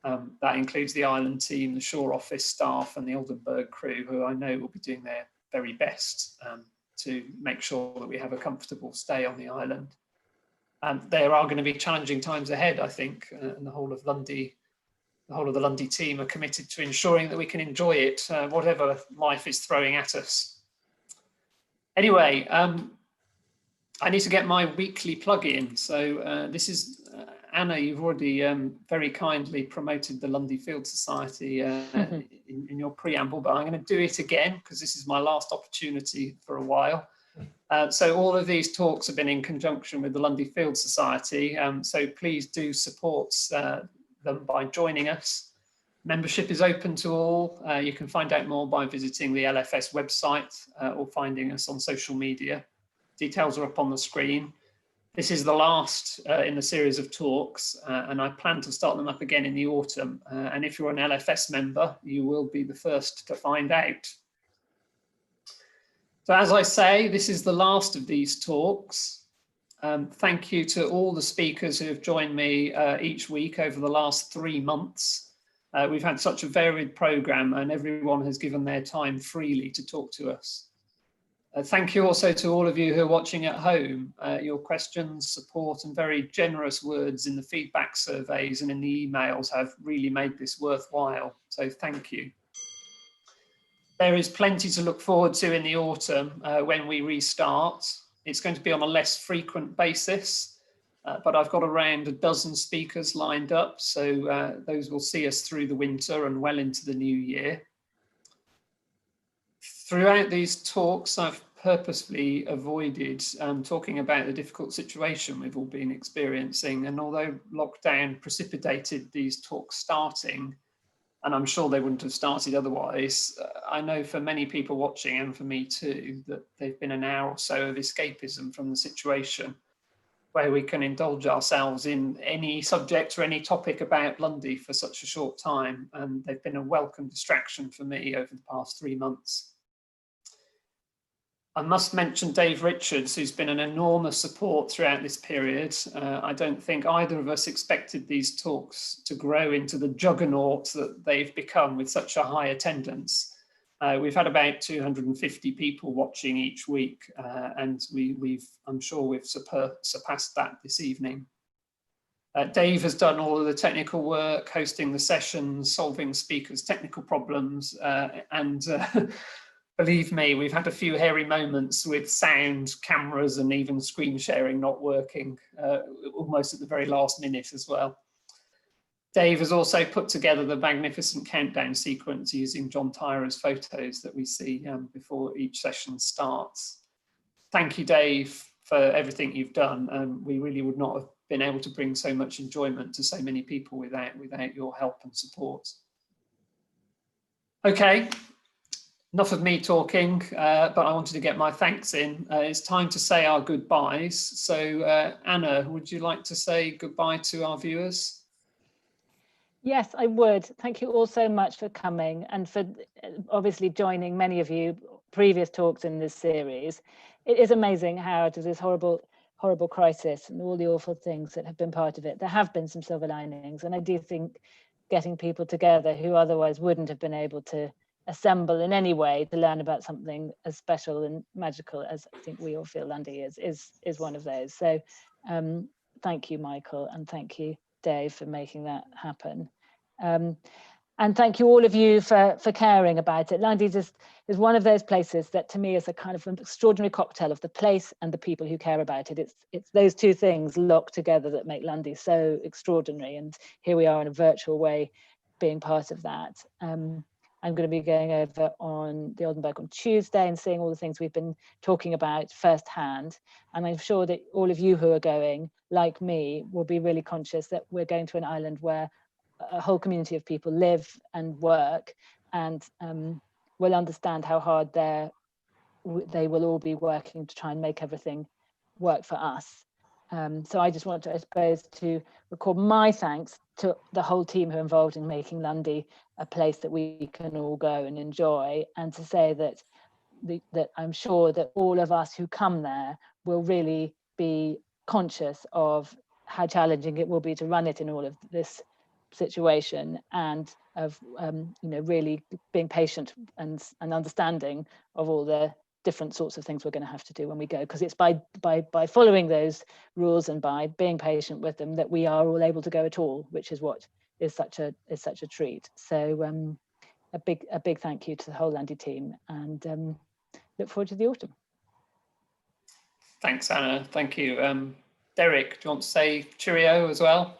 That includes the island team, the shore office staff and the Oldenburg crew, who I know will be doing their very best to make sure that we have a comfortable stay on the island. There are going to be challenging times ahead, I think, and the whole of the Lundy team are committed to ensuring that we can enjoy it, whatever life is throwing at us. Anyway, I need to get my weekly plug in. So this is, Anna, you've already very kindly promoted the Lundy Field Society in your preamble, but I'm going to do it again because this is my last opportunity for a while. So all of these talks have been in conjunction with the Lundy Field Society. So please do support them by joining us. Membership is open to all. You can find out more by visiting the LFS website or finding us on social media. Details are up on the screen. This is the last in the series of talks, and I plan to start them up again in the autumn. And if you're an LFS member, you will be the first to find out. So as I say, this is the last of these talks. Thank you to all the speakers who have joined me each week over the last 3 months. We've had such a varied programme and everyone has given their time freely to talk to us. Thank you also to all of you who are watching at home. Your questions, support and very generous words in the feedback surveys and in the emails have really made this worthwhile. So thank you. There is plenty to look forward to in the autumn when we restart. It's going to be on a less frequent basis, but I've got around a dozen speakers lined up, so those will see us through the winter and well into the new year. Throughout these talks, I've purposefully avoided talking about the difficult situation we've all been experiencing, and although lockdown precipitated these talks starting, and I'm sure they wouldn't have started otherwise, I know for many people watching and for me too, that they've been an hour or so of escapism from the situation where we can indulge ourselves in any subject or any topic about Lundy for such a short time. And they've been a welcome distraction for me over the past 3 months. I must mention Dave Richards, who's been an enormous support throughout this period. I don't think either of us expected these talks to grow into the juggernaut that they've become with such a high attendance. We've had about 250 people watching each week, and I'm sure we've surpassed that this evening. Dave has done all of the technical work, hosting the sessions, solving speakers' technical problems, and believe me, we've had a few hairy moments with sound, cameras, and even screen sharing not working, almost at the very last minute as well. Dave has also put together the magnificent countdown sequence using John Tyra's photos that we see before each session starts. Thank you, Dave, for everything you've done. We really would not have been able to bring so much enjoyment to so many people without your help and support. Okay. Enough of me talking, but I wanted to get my thanks in. It's time to say our goodbyes. So Anna, would you like to say goodbye to our viewers? Yes, I would. Thank you all so much for coming and for obviously joining many of you previous talks in this series. It is amazing how out of this horrible crisis and all the awful things that have been part of it, there have been some silver linings. And I do think getting people together who otherwise wouldn't have been able to assemble in any way to learn about something as special and magical as I think we all feel Lundy is one of those. So thank you, Michael, and thank you, Dave, for making that happen. And thank you all of you for caring about it. Lundy is one of those places that to me is a kind of an extraordinary cocktail of the place and the people who care about it. It's those two things locked together that make Lundy so extraordinary. And here we are in a virtual way being part of that. I'm going to be going over on the Oldenburg on Tuesday and seeing all the things we've been talking about firsthand. And I'm sure that all of you who are going, like me, will be really conscious that we're going to an island where a whole community of people live and work, and will understand how hard they will all be working to try and make everything work for us. So I just want to, I suppose, to record my thanks to the whole team who are involved in making Lundy a place that we can all go and enjoy, and to say that that I'm sure that all of us who come there will really be conscious of how challenging it will be to run it in all of this situation, and of really being patient and understanding of all the different sorts of things we're going to have to do when we go, because it's by following those rules and by being patient with them that we are all able to go at all, which is what is such a treat. So a big thank you to the whole Lundy team, and look forward to the autumn. Thanks, Anna. Thank you. Derek, do you want to say cheerio as well?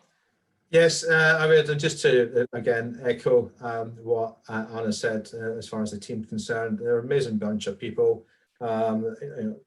Yes, I would just to again echo what Anna said as far as the team concerned. They're an amazing bunch of people.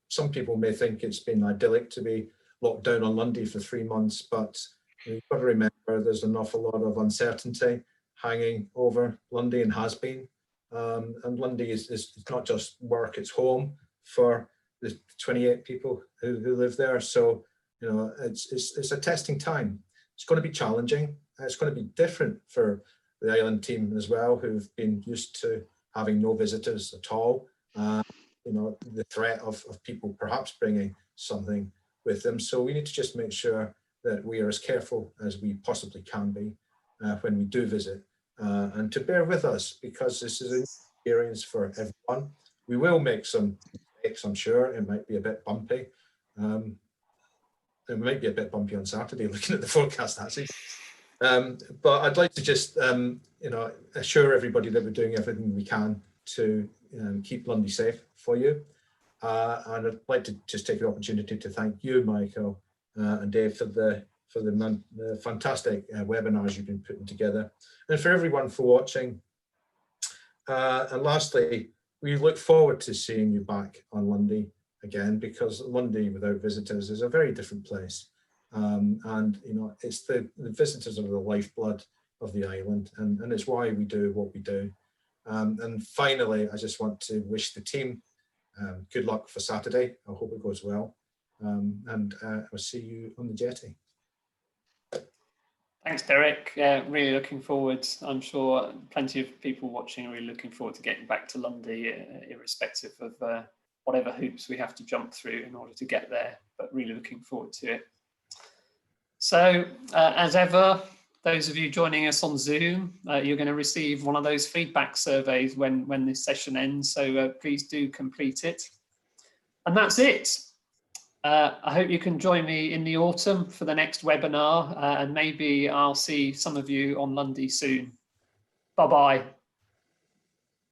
Some people may think it's been idyllic to be locked down on Lundy for 3 months, but you've got to remember there's an awful lot of uncertainty hanging over Lundy, and has been. And Lundy is not just work, it's home for the 28 people who live there. So it's a testing time. It's going to be challenging. It's going to be different for the island team as well, who've been used to having no visitors at all. The threat of people perhaps bringing something with them. So we need to just make sure that we are as careful as we possibly can be when we do visit, and to bear with us, because this is an experience for everyone. We will make some mistakes, I'm sure. It might be a bit bumpy. It might be a bit bumpy on Saturday, looking at the forecast, actually. But I'd like to just, assure everybody that we're doing everything we can to keep Lundy safe for you. And I'd like to just take the opportunity to thank you, Michael and Dave, for the fantastic webinars you've been putting together, and for everyone for watching. And lastly, we look forward to seeing you back on Lundy again, because Lundy without visitors is a very different place. And it's the visitors are the lifeblood of the island, and it's why we do what we do. And finally, I just want to wish the team good luck for Saturday. I hope it goes well. And I'll see you on the jetty. Thanks, Derek. Really looking forward. I'm sure plenty of people watching are really looking forward to getting back to Lundy, irrespective of whatever hoops we have to jump through in order to get there, but really looking forward to it. So as ever, those of you joining us on Zoom, you're going to receive one of those feedback surveys when this session ends, so please do complete it. And that's it. I hope you can join me in the autumn for the next webinar, and maybe I'll see some of you on Lundy soon. Bye-bye.